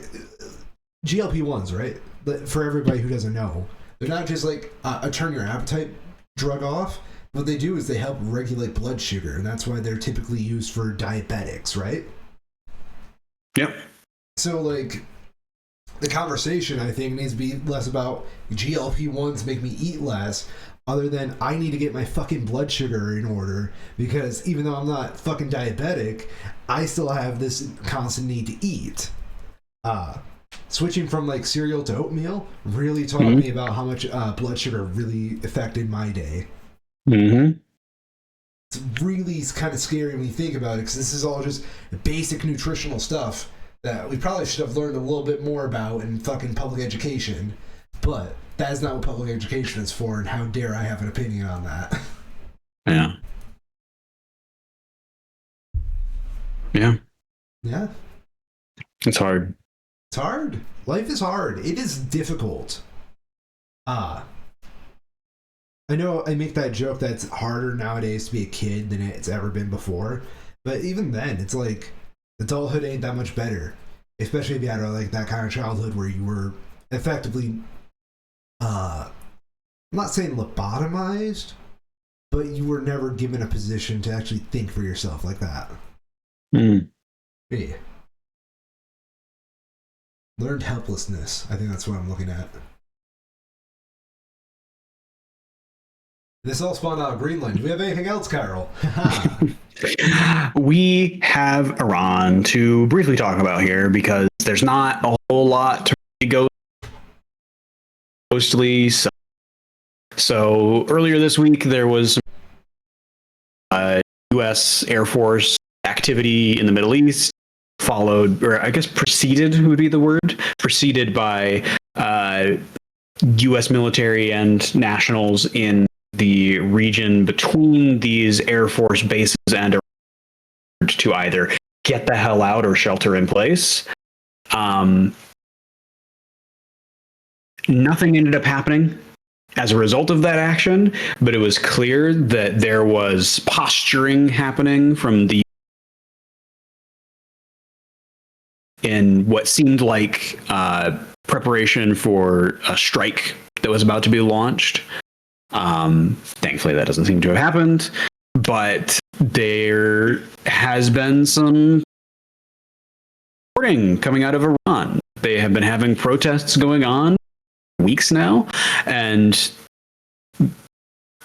GLP-1s, right? But for everybody who doesn't know, they're not just like a turn your appetite drug off. What they do is they help regulate blood sugar, and that's why they're typically used for diabetics, right? Yep. So like, the conversation, I think, needs to be less about GLP-1s make me eat less, other than I need to get my fucking blood sugar in order, because even though I'm not fucking diabetic, I still have this constant need to eat. Switching from like cereal to oatmeal really taught me about how much blood sugar really affected my day. It's really kind of scary when you think about it, because this is all just basic nutritional stuff that we probably should have learned a little bit more about in fucking public education, but that is not what public education is for, and how dare I have an opinion on that. Yeah. Yeah. Yeah. It's hard. It's hard. Life is hard. It is difficult. I know I make that joke that it's harder nowadays to be a kid than it's ever been before. But even then, it's like adulthood ain't that much better. Especially if you had like that kind of childhood where you were effectively I'm not saying lobotomized, but you were never given a position to actually think for yourself like that. Yeah. Learned helplessness. I think that's what I'm looking at. This all spawned out of Greenland. Do we have anything else, Carol? We have Iran to briefly talk about here because there's not a whole lot to really go mostly. So earlier this week, there was U.S. Air Force activity in the Middle East, followed, or I guess preceded would be the word, preceded by U.S. military and nationals in the region between these Air Force bases and to either get the hell out or shelter in place. Nothing ended up happening as a result of that action, but it was clear that there was posturing happening from the in what seemed like preparation for a strike that was about to be launched. Thankfully, that doesn't seem to have happened, but there has been some reporting coming out of Iran. They have been having protests going on weeks now, and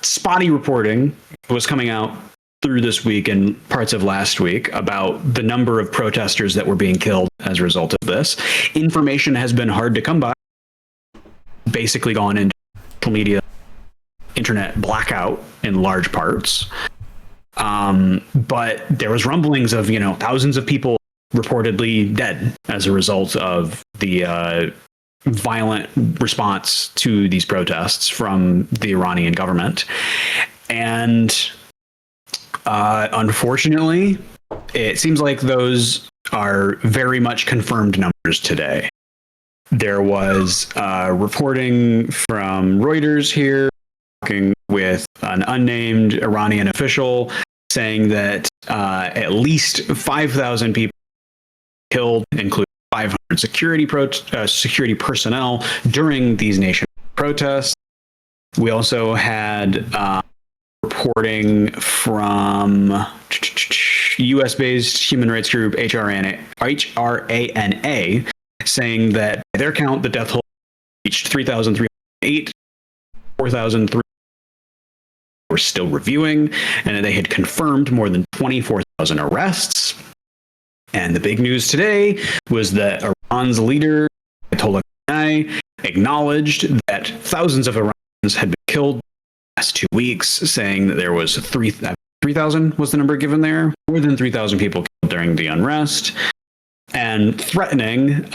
spotty reporting was coming out through this week and parts of last week about the number of protesters that were being killed as a result of this. Information has been hard to come by, basically gone into social media, internet blackout in large parts. But there was rumblings of, thousands of people reportedly dead as a result of the violent response to these protests from the Iranian government. And unfortunately, it seems like those are very much confirmed numbers today. There was reporting from Reuters here, talking with an unnamed Iranian official, saying that at least 5,000 people killed, including 500 security personnel during these nation protests. We also had reporting from U.S.-based human rights group HRANA, saying that by their count, the death toll reached 3,308, 4,300 were still reviewing, and they had confirmed more than 24,000 arrests. And the big news today was that Iran's leader, Ayatollah Khamenei, acknowledged that thousands of Iranians had been killed in the last 2 weeks, saying that there was 3,000 was the number given there, more than 3,000 people killed during the unrest, and threatening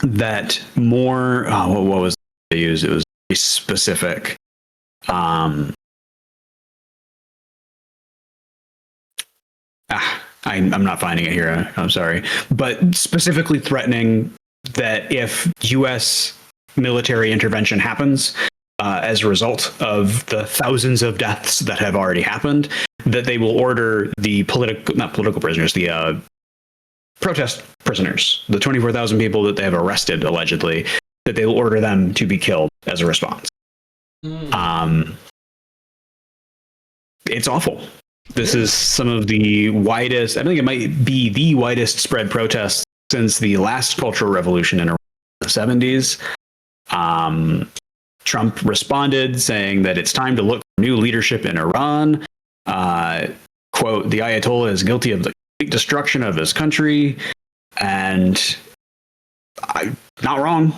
that more, what was they used? It was very specific. I'm not finding it here. I'm sorry. But specifically threatening that if U.S. military intervention happens as a result of the thousands of deaths that have already happened, that they will order the not political prisoners, the protest prisoners, the 24,000 people that they have arrested, allegedly, that they will order them to be killed as a response. It's awful. This is some of the widest, I think it might be the widest spread protests since the last cultural revolution in the 70s. Trump responded saying that it's time to look for new leadership in Iran. Quote, the Ayatollah is guilty of the destruction of his country. And not wrong,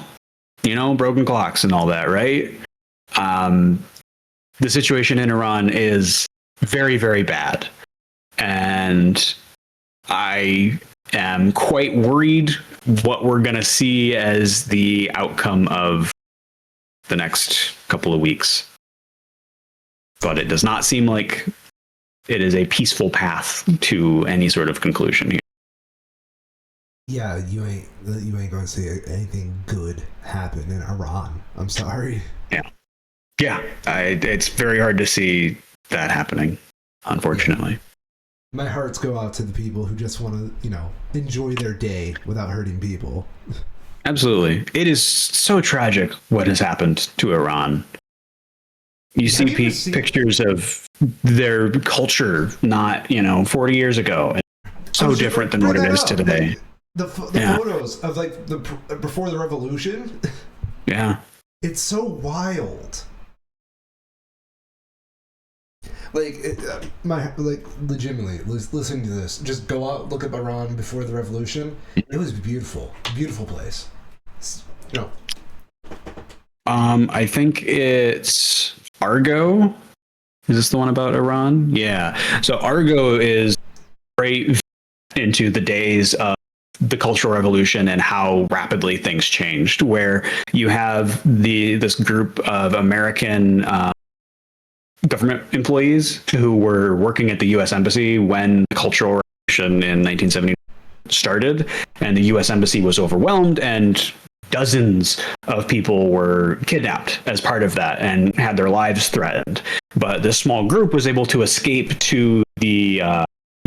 broken clocks and all that, right? The situation in Iran is very, very bad. And I am quite worried what we're going to see as the outcome of the next couple of weeks. But it does not seem like it is a peaceful path to any sort of conclusion here. Yeah, you ain't going to see anything good happen in Iran. I'm sorry. Yeah, it's very hard to see that happening, unfortunately. Yeah. My hearts go out to the people who just want to, enjoy their day without hurting people. Absolutely. It is so tragic what has happened to Iran. You see pictures of their culture not, 40 years ago. It's so different than what it is today. The photos of before the revolution. Yeah. It's so wild. Legitimately, listening to this, just go out, look up Iran before the revolution. It was beautiful, beautiful place. I think it's Argo. Is this the one about Iran? Yeah. So Argo is right into the days of the Cultural Revolution and how rapidly things changed, where you have this group of American government employees who were working at the U.S. Embassy when the Cultural Revolution in 1970 started, and the U.S. Embassy was overwhelmed, and dozens of people were kidnapped as part of that and had their lives threatened. But this small group was able to escape to the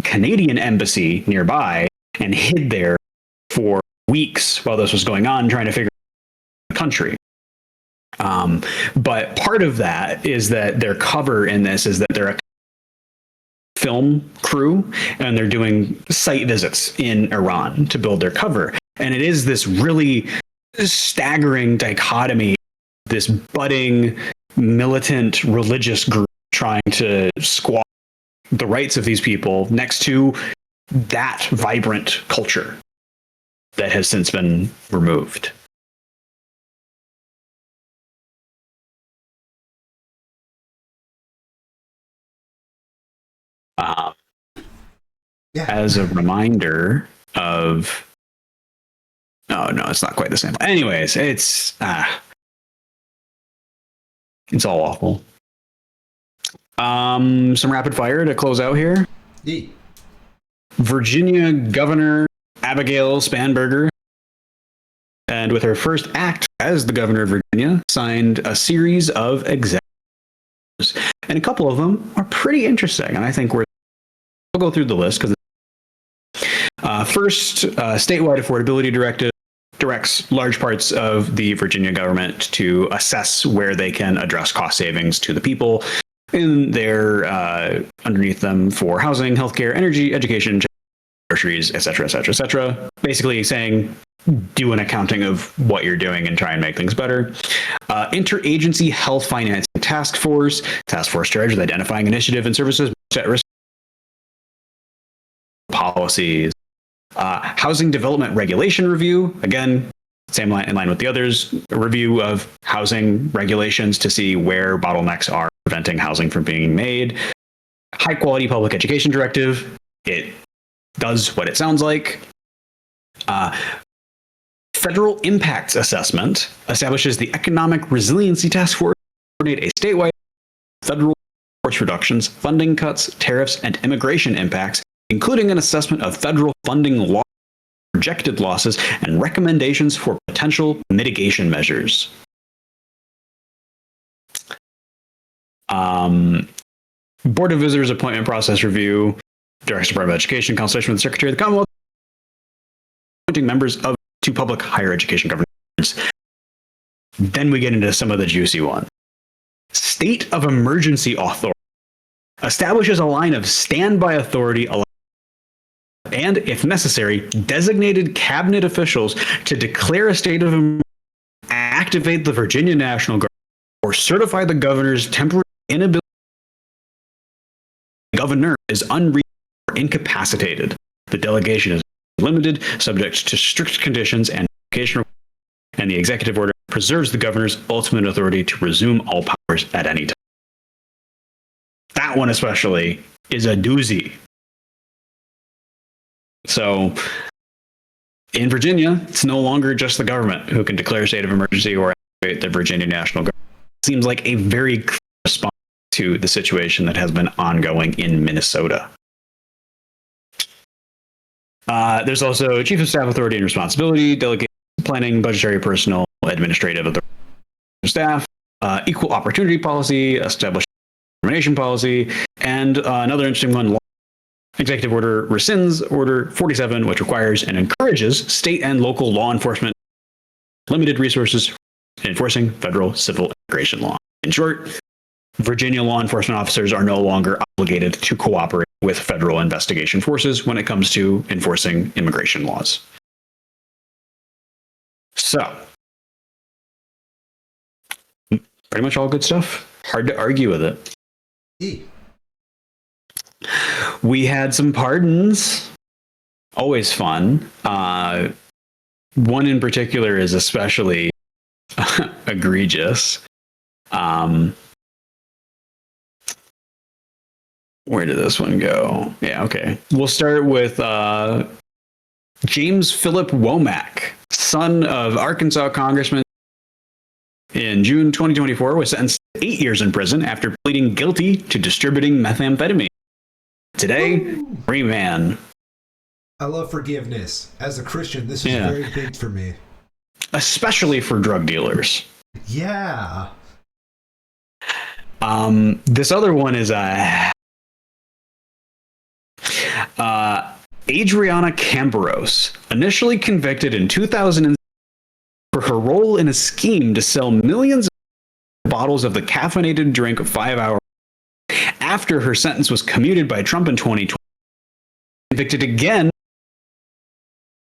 Canadian embassy nearby and hid there for weeks while this was going on, trying to figure out the country. But part of that is that their cover in this is that they're a film crew and they're doing site visits in Iran to build their cover. And it is this really staggering dichotomy, this budding militant religious group trying to squash the rights of these people next to that vibrant culture that has since been removed. As a reminder of, oh no, it's not quite the same. Anyways, it's all awful. Some rapid fire to close out here. Virginia Governor Abigail Spanberger, and with her first act as the governor of Virginia, signed a series of executives, and a couple of them are pretty interesting, and I think we'll go through the list because first, statewide affordability directive directs large parts of the Virginia government to assess where they can address cost savings to the people in their underneath them for housing, healthcare, energy, education, groceries, etc., etc., etc. Basically saying, do an accounting of what you're doing and try and make things better. Interagency Health Financing Task Force charged with identifying initiative and services at risk policies. Housing Development Regulation Review, again, same line in line with the others, a review of housing regulations to see where bottlenecks are preventing housing from being made. High Quality Public Education Directive, it does what it sounds like. Federal Impacts Assessment establishes the Economic Resiliency Task Force to coordinate a statewide federal force reductions, funding cuts, tariffs, and immigration impacts, including an assessment of federal funding loss, projected losses, and recommendations for potential mitigation measures. Board of Visitors Appointment Process Review, Director Department of Education, consultation with the Secretary of the Commonwealth, appointing members of two public higher education governments. Then we get into some of the juicy ones. State of Emergency Authority establishes a line of standby authority and, if necessary, designated cabinet officials to declare a state of emergency, activate the Virginia National Guard, or certify the governor's temporary inability. The governor is unreasonable or incapacitated. The delegation is limited, subject to strict conditions and the executive order preserves the governor's ultimate authority to resume all powers at any time. That one especially is a doozy. So in Virginia, it's no longer just the government who can declare a state of emergency or activate the Virginia National Guard. It seems like a very clear response to the situation that has been ongoing in Minnesota. There's also Chief of Staff Authority and Responsibility, Delegation, Planning, Budgetary, Personal, Administrative Authority, Staff, Equal Opportunity Policy, Established Discrimination Policy, and another interesting one, Executive Order rescinds Order 47, which requires and encourages state and local law enforcement limited resources enforcing federal civil immigration law. In short, Virginia law enforcement officers are no longer obligated to cooperate with federal investigation forces when it comes to enforcing immigration laws. So, pretty much all good stuff. Hard to argue with it. We had some pardons. Always fun. One in particular is especially egregious. Where did this one go? Yeah, okay. We'll start with James Philip Womack, son of Arkansas Congressman. In June 2024, was sentenced to 8 years in prison after pleading guilty to distributing methamphetamine. Today, free man. I love forgiveness. As a Christian, this is very big for me. Especially for drug dealers. Yeah. This other one is Adriana Camberos, initially convicted in 2000 for her role in a scheme to sell millions of bottles of the caffeinated drink 5 Hour after her sentence was commuted by Trump in 2020. Convicted again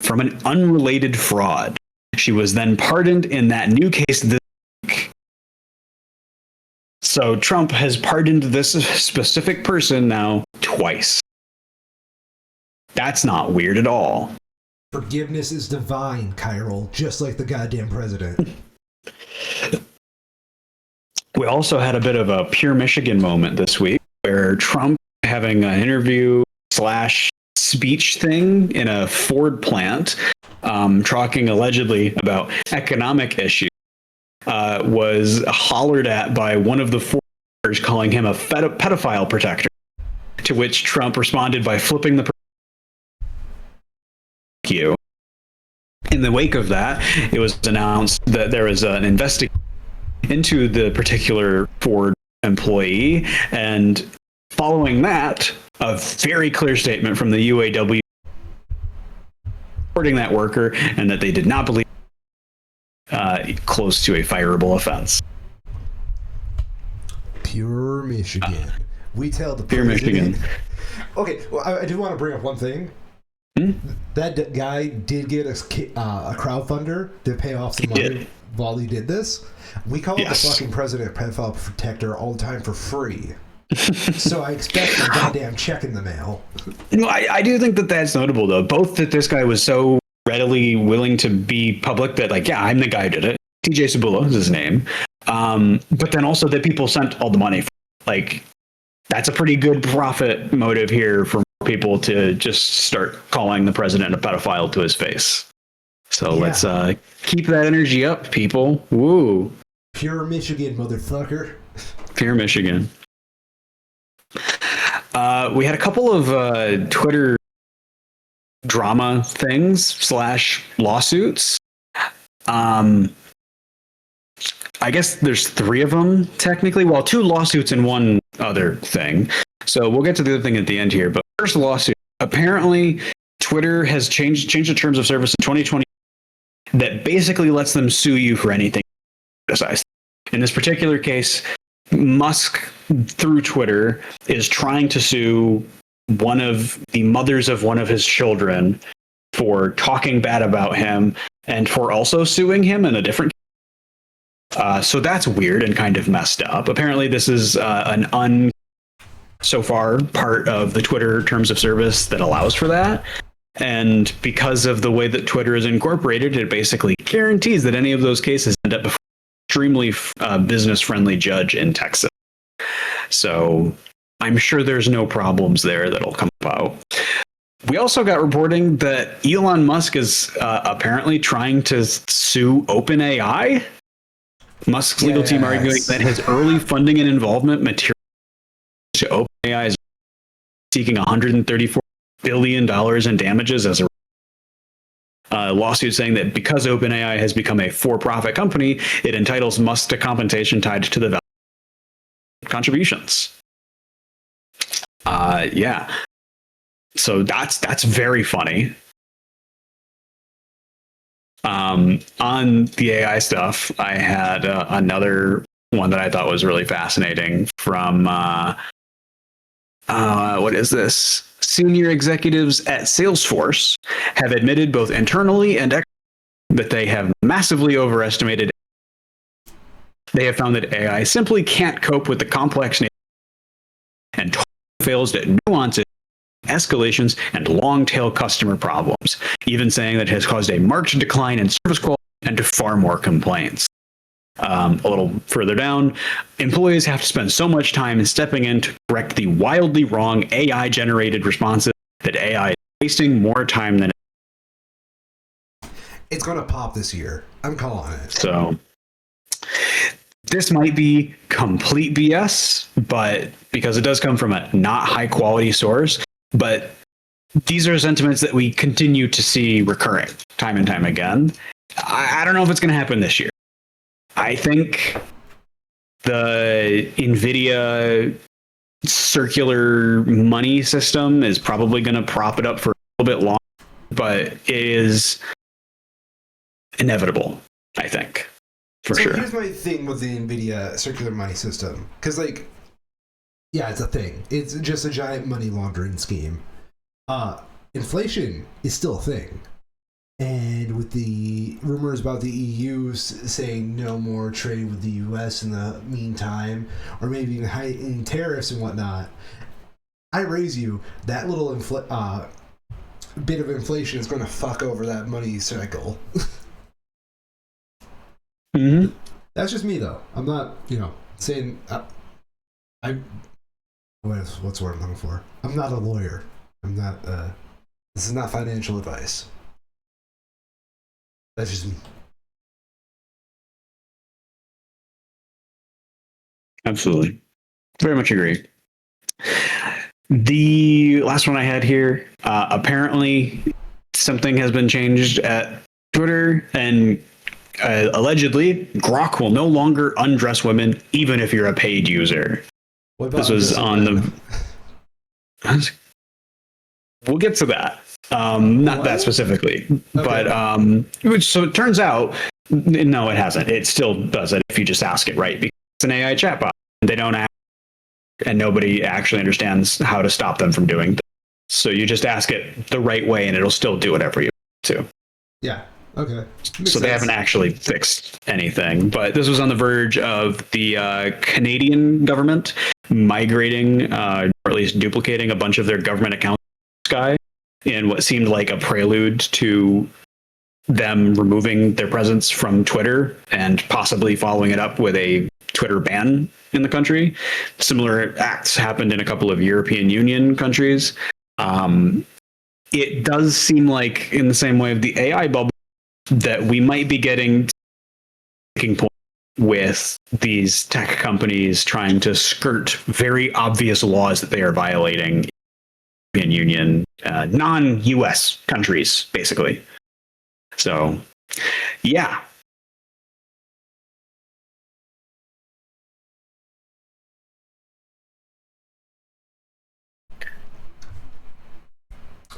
from an unrelated fraud. She was then pardoned in that new case this week. So Trump has pardoned this specific person now twice. That's not weird at all. Forgiveness is divine, Kyril, just like the goddamn president. We also had a bit of a pure Michigan moment this week where Trump having an interview / speech thing in a Ford plant, talking allegedly about economic issues, was hollered at by one of the Forders calling him a pedophile protector, to which Trump responded by flipping the you. In the wake of that, it was announced that there was an investigation into the particular Ford employee, and following that, a very clear statement from the UAW supporting that worker and that they did not believe close to a fireable offense. Pure Michigan. We tell the pure president. Michigan. Okay, well, I do want to bring up one thing. That guy did get a crowdfunder to pay off some money while he did this. We call the fucking president pedophile protector all the time for free. So I expect a goddamn check in the mail. No, I do think that that's notable, though. Both that this guy was so readily willing to be public that, like, yeah, I'm the guy who did it. TJ Sabula is his name. But then also that people sent all the money. Like, that's a pretty good profit motive here for people to just start calling the president a pedophile to his face. So let's keep that energy up, people. Woo. Pure Michigan, motherfucker. Pure Michigan. We had a couple of Twitter drama things / lawsuits. I guess there's 3 of them technically. Well, 2 lawsuits and 1 other thing. So we'll get to the other thing at the end here. But first lawsuit. Apparently, Twitter has changed the terms of service in 2020 that basically lets them sue you for anything you criticize. In this particular case, Musk, through Twitter, is trying to sue one of the mothers of one of his children for talking bad about him and for also suing him in a different so that's weird and kind of messed up. Apparently, this is so far part of the Twitter terms of service that allows for that. And because of the way that Twitter is incorporated, it basically guarantees that any of those cases end up before an extremely business-friendly judge in Texas. So I'm sure there's no problems there that'll come about. We also got reporting that Elon Musk is apparently trying to sue OpenAI. Musk's legal team arguing that his early funding and involvement materially OpenAI is seeking $134 billion in damages as a lawsuit saying that because OpenAI has become a for-profit company, it entitles Musk to compensation tied to the value of contributions. Yeah. So that's very funny. On the AI stuff, I had another one that I thought was really fascinating from what is this? Senior executives at Salesforce have admitted both internally and that they have massively overestimated. They have found that AI simply can't cope with the complex nature and fails at nuances, escalations, and long-tail customer problems, even saying that it has caused a marked decline in service quality and far more complaints. A little further down, employees have to spend so much time stepping in to correct the wildly wrong AI-generated responses that AI is wasting more time than it's going to pop this year. I'm calling it. So this might be complete BS, but because it does come from a not high-quality source, but these are sentiments that we continue to see recurring time and time again. I don't know if it's going to happen this year. I think the NVIDIA circular money system is probably going to prop it up for a little bit longer, but it is inevitable, I think, for sure. Here's my thing with the NVIDIA circular money system. Because, yeah, it's a thing. It's just a giant money laundering scheme. Inflation is still a thing. And with the rumors about the EU saying no more trade with the US in the meantime, or maybe even heightening tariffs and whatnot, I raise you, that little bit of inflation is going to fuck over that money cycle. Mm-hmm. That's just me, though. I'm not, saying... what's the word I'm looking for? I'm not a lawyer. I'm not... this is not financial advice. That's just me. Absolutely. Very much agree. The last one I had here, apparently something has been changed at Twitter, and allegedly Grok will no longer undress women, even if you're a paid user. This was on the... We'll get to that. Not that specifically, okay. But so it turns out, no, it hasn't. It still does it if you just ask it, right? Because it's an AI chatbot. They don't ask, and nobody actually understands how to stop them from doing things. So you just ask it the right way, and it'll still do whatever you want to. Yeah. Okay. So they haven't actually fixed anything, but this was on the verge of the Canadian government migrating, or at least duplicating a bunch of their government accounts Sky in what seemed like a prelude to them removing their presence from Twitter and possibly following it up with a Twitter ban in the country. Similar acts happened in a couple of European Union countries. It does seem like, in the same way of the AI bubble, that we might be getting to a breaking point with these tech companies trying to skirt very obvious laws that they are violating in Union, non-US countries, basically. So, yeah.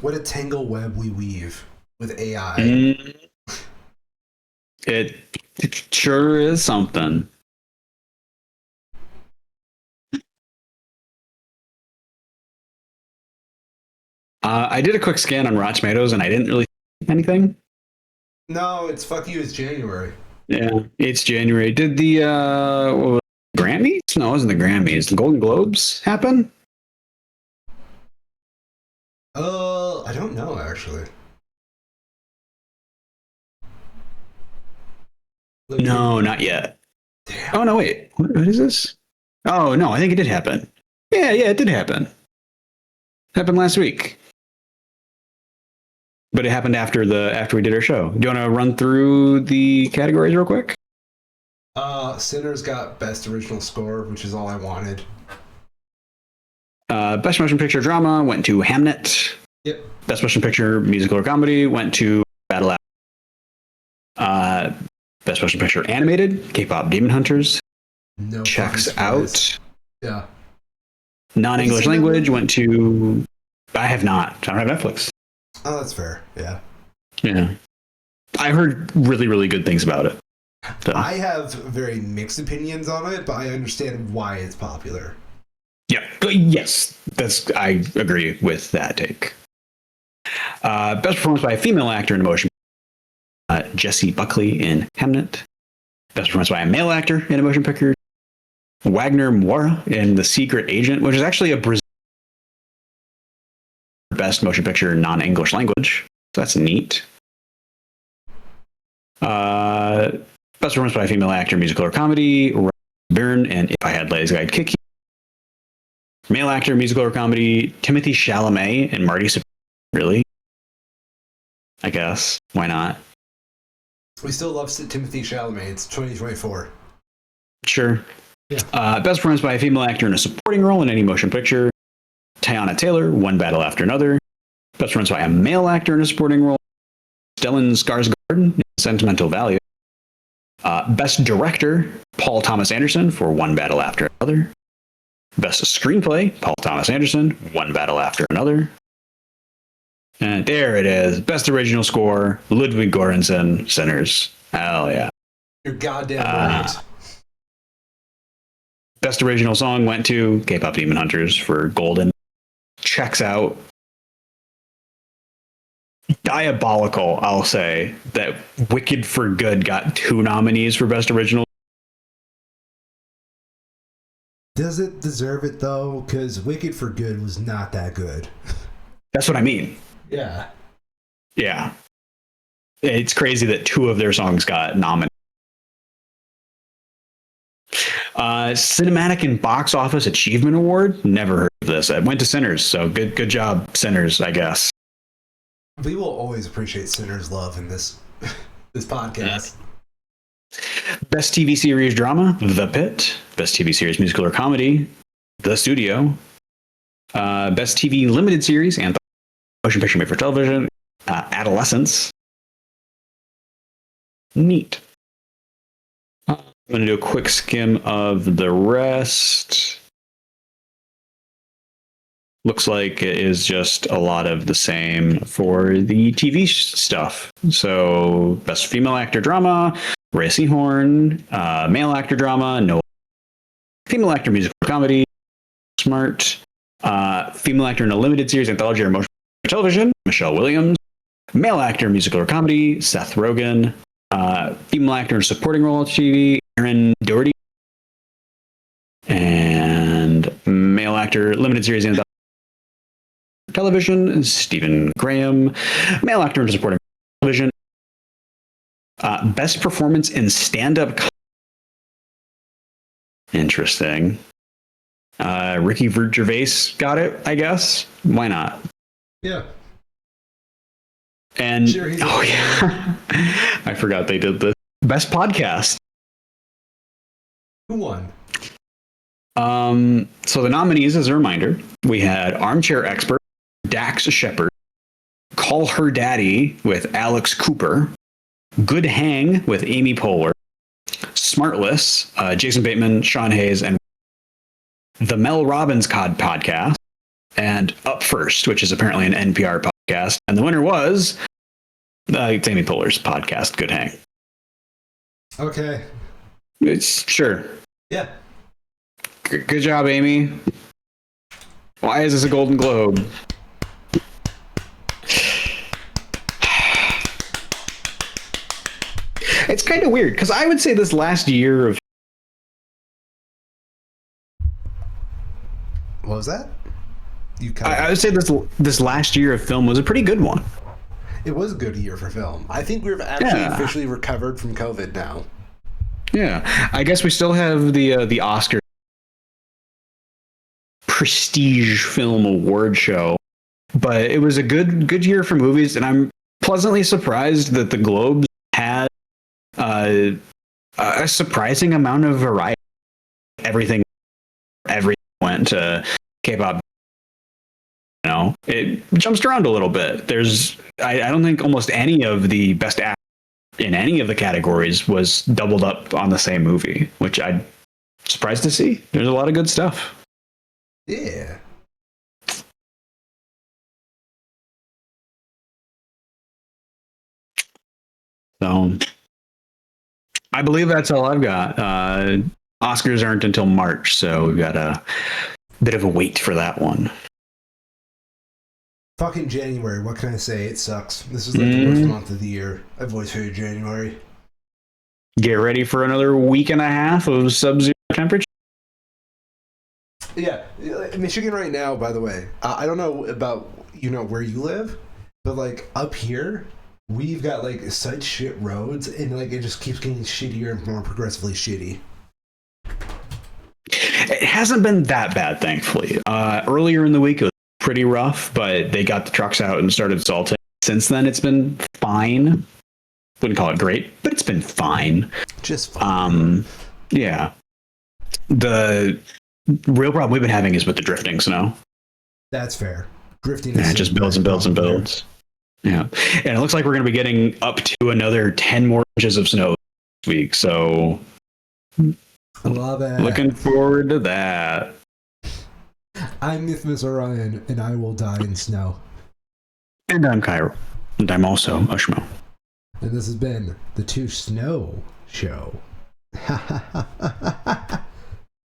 What a tangle web we weave with AI. It sure is something. I did a quick scan on Rotten Tomatoes, and I didn't really see anything. No, it's fuck you. It's January. Yeah, it's January. Did the Grammys? No, it wasn't the Grammys. The Golden Globes happen? I don't know, actually. No, not yet. Damn. Oh, no, wait. What is this? Oh, no, I think it did happen. Yeah, it did happen. Happened last week. But it happened after we did our show. Do you want to run through the categories real quick? Sinners got best original score, which is all I wanted. Best Motion Picture Drama went to Hamnet. Yep. Best Motion Picture Musical or Comedy went to Battle App. Best Motion Picture Animated, K-Pop Demon Hunters. No checks fucking out. surprise. Yeah. Non-English language went to... I have not. I don't have Netflix. Oh, that's fair. Yeah. Yeah. I heard really, really good things about it. So. I have very mixed opinions on it, but I understand why it's popular. Yeah. Yes. I agree with that take. Best performance by a female actor in a motion. Jessie Buckley in Hamnet. Best performance by a male actor in a motion picture. Wagner Moura in The Secret Agent, which is actually a Brazil best motion picture non-English language. So that's neat. Best performance by a female actor, musical or comedy. Byrne and If I Had Legs, I'd Kick You. Male actor, musical or comedy. Timothy Chalamet and Marty. Really? I guess. Why not? We still love Timothy Chalamet. It's 2024. Sure. Yeah. Best performance by a female actor in a supporting role in any motion picture. Teyana Taylor, One Battle After Another. Best performance by a male actor in a supporting role. Stellan Skarsgård in Sentimental Value. Best director, Paul Thomas Anderson for One Battle After Another. Best screenplay, Paul Thomas Anderson, One Battle After Another. And there it is. Best original score, Ludwig Göransson, Sinners. Hell yeah. You're goddamn right. Best original song went to K-Pop Demon Hunters for Golden. Checks out. Diabolical, I'll say, that Wicked for Good got 2 nominees for Best Original. Does it deserve it, though? Because Wicked for Good was not that good. That's what I mean. Yeah. Yeah. It's crazy that 2 of their songs got nominated. Cinematic and Box Office Achievement Award. Never heard of this. I went to Sinners, so good job, Sinners, I guess. We will always appreciate Sinners' love in this podcast. Best TV series drama, The Pit. Best TV series musical or comedy, The Studio. Best TV limited series and motion picture made for television, Adolescence. Neat. I'm going to do a quick skim of the rest. Looks like it is just a lot of the same for the TV stuff. So, best female actor drama, Ray Seahorn. Male actor drama, no. Female actor musical comedy, Smart. Female actor in a limited series, anthology, or motion picture television, Michelle Williams. Male actor musical or comedy, Seth Rogen. Female actor in supporting role TV, Aaron Doherty. And male actor limited series and television, Stephen Graham. Male actor in supporting television. Best performance in stand-up. Interesting. Ricky Gervais got it, I guess. Why not? Yeah. And yeah, I forgot they did the best podcast. Who won? So the nominees, as a reminder, we had Armchair Expert, Dax Shepard, Call Her Daddy with Alex Cooper, Good Hang with Amy Poehler, Smartless, Jason Bateman, Sean Hayes, and the Mel Robbins podcast, and Up First, which is apparently an NPR podcast. And the winner was it's Amy Poehler's podcast, Good Hang. Okay. It's sure. Yeah. Good job, Amy. Why is this a Golden Globe? It's kind of weird because I would say this last year of. What was that? I would say this last year of film was a pretty good one. It was a good year for film. I think we've actually officially recovered from COVID now. Yeah, I guess we still have the Oscar prestige film award show, but it was a good year for movies, and I'm pleasantly surprised that the Globes had a surprising amount of variety. Everything went to K-pop know, it jumps around a little bit. I don't think almost any of the best actors in any of the categories was doubled up on the same movie, which I'm surprised to see. There's a lot of good stuff. Yeah. So I believe that's all I've got. Oscars aren't until March, so we've got a bit of a wait for that one. Fucking January, what can I say? It sucks. This is like the worst month of the year. I've always hated January. Get ready for another week and a half of sub-zero temperature. Yeah, Michigan right now, by the way, I don't know about, where you live, but like up here, we've got like such shit roads, and like it just keeps getting shittier and more progressively shitty. It hasn't been that bad, thankfully. Earlier in the week, it was pretty rough, but they got the trucks out and started salting. Since then, it's been fine. Wouldn't call it great, but it's been fine. Just fine. Yeah. The real problem we've been having is with the drifting snow. That's fair. Drifting it just builds and builds and builds. Yeah. And it looks like we're going to be getting up to another 10 more inches of snow this week. So love it. Looking forward to that. I'm Mythmas Orion, and I will die in snow. And I'm Cairo. And I'm also a Schmo. And this has been the Two Snow Show. Ha ha ha ha ha.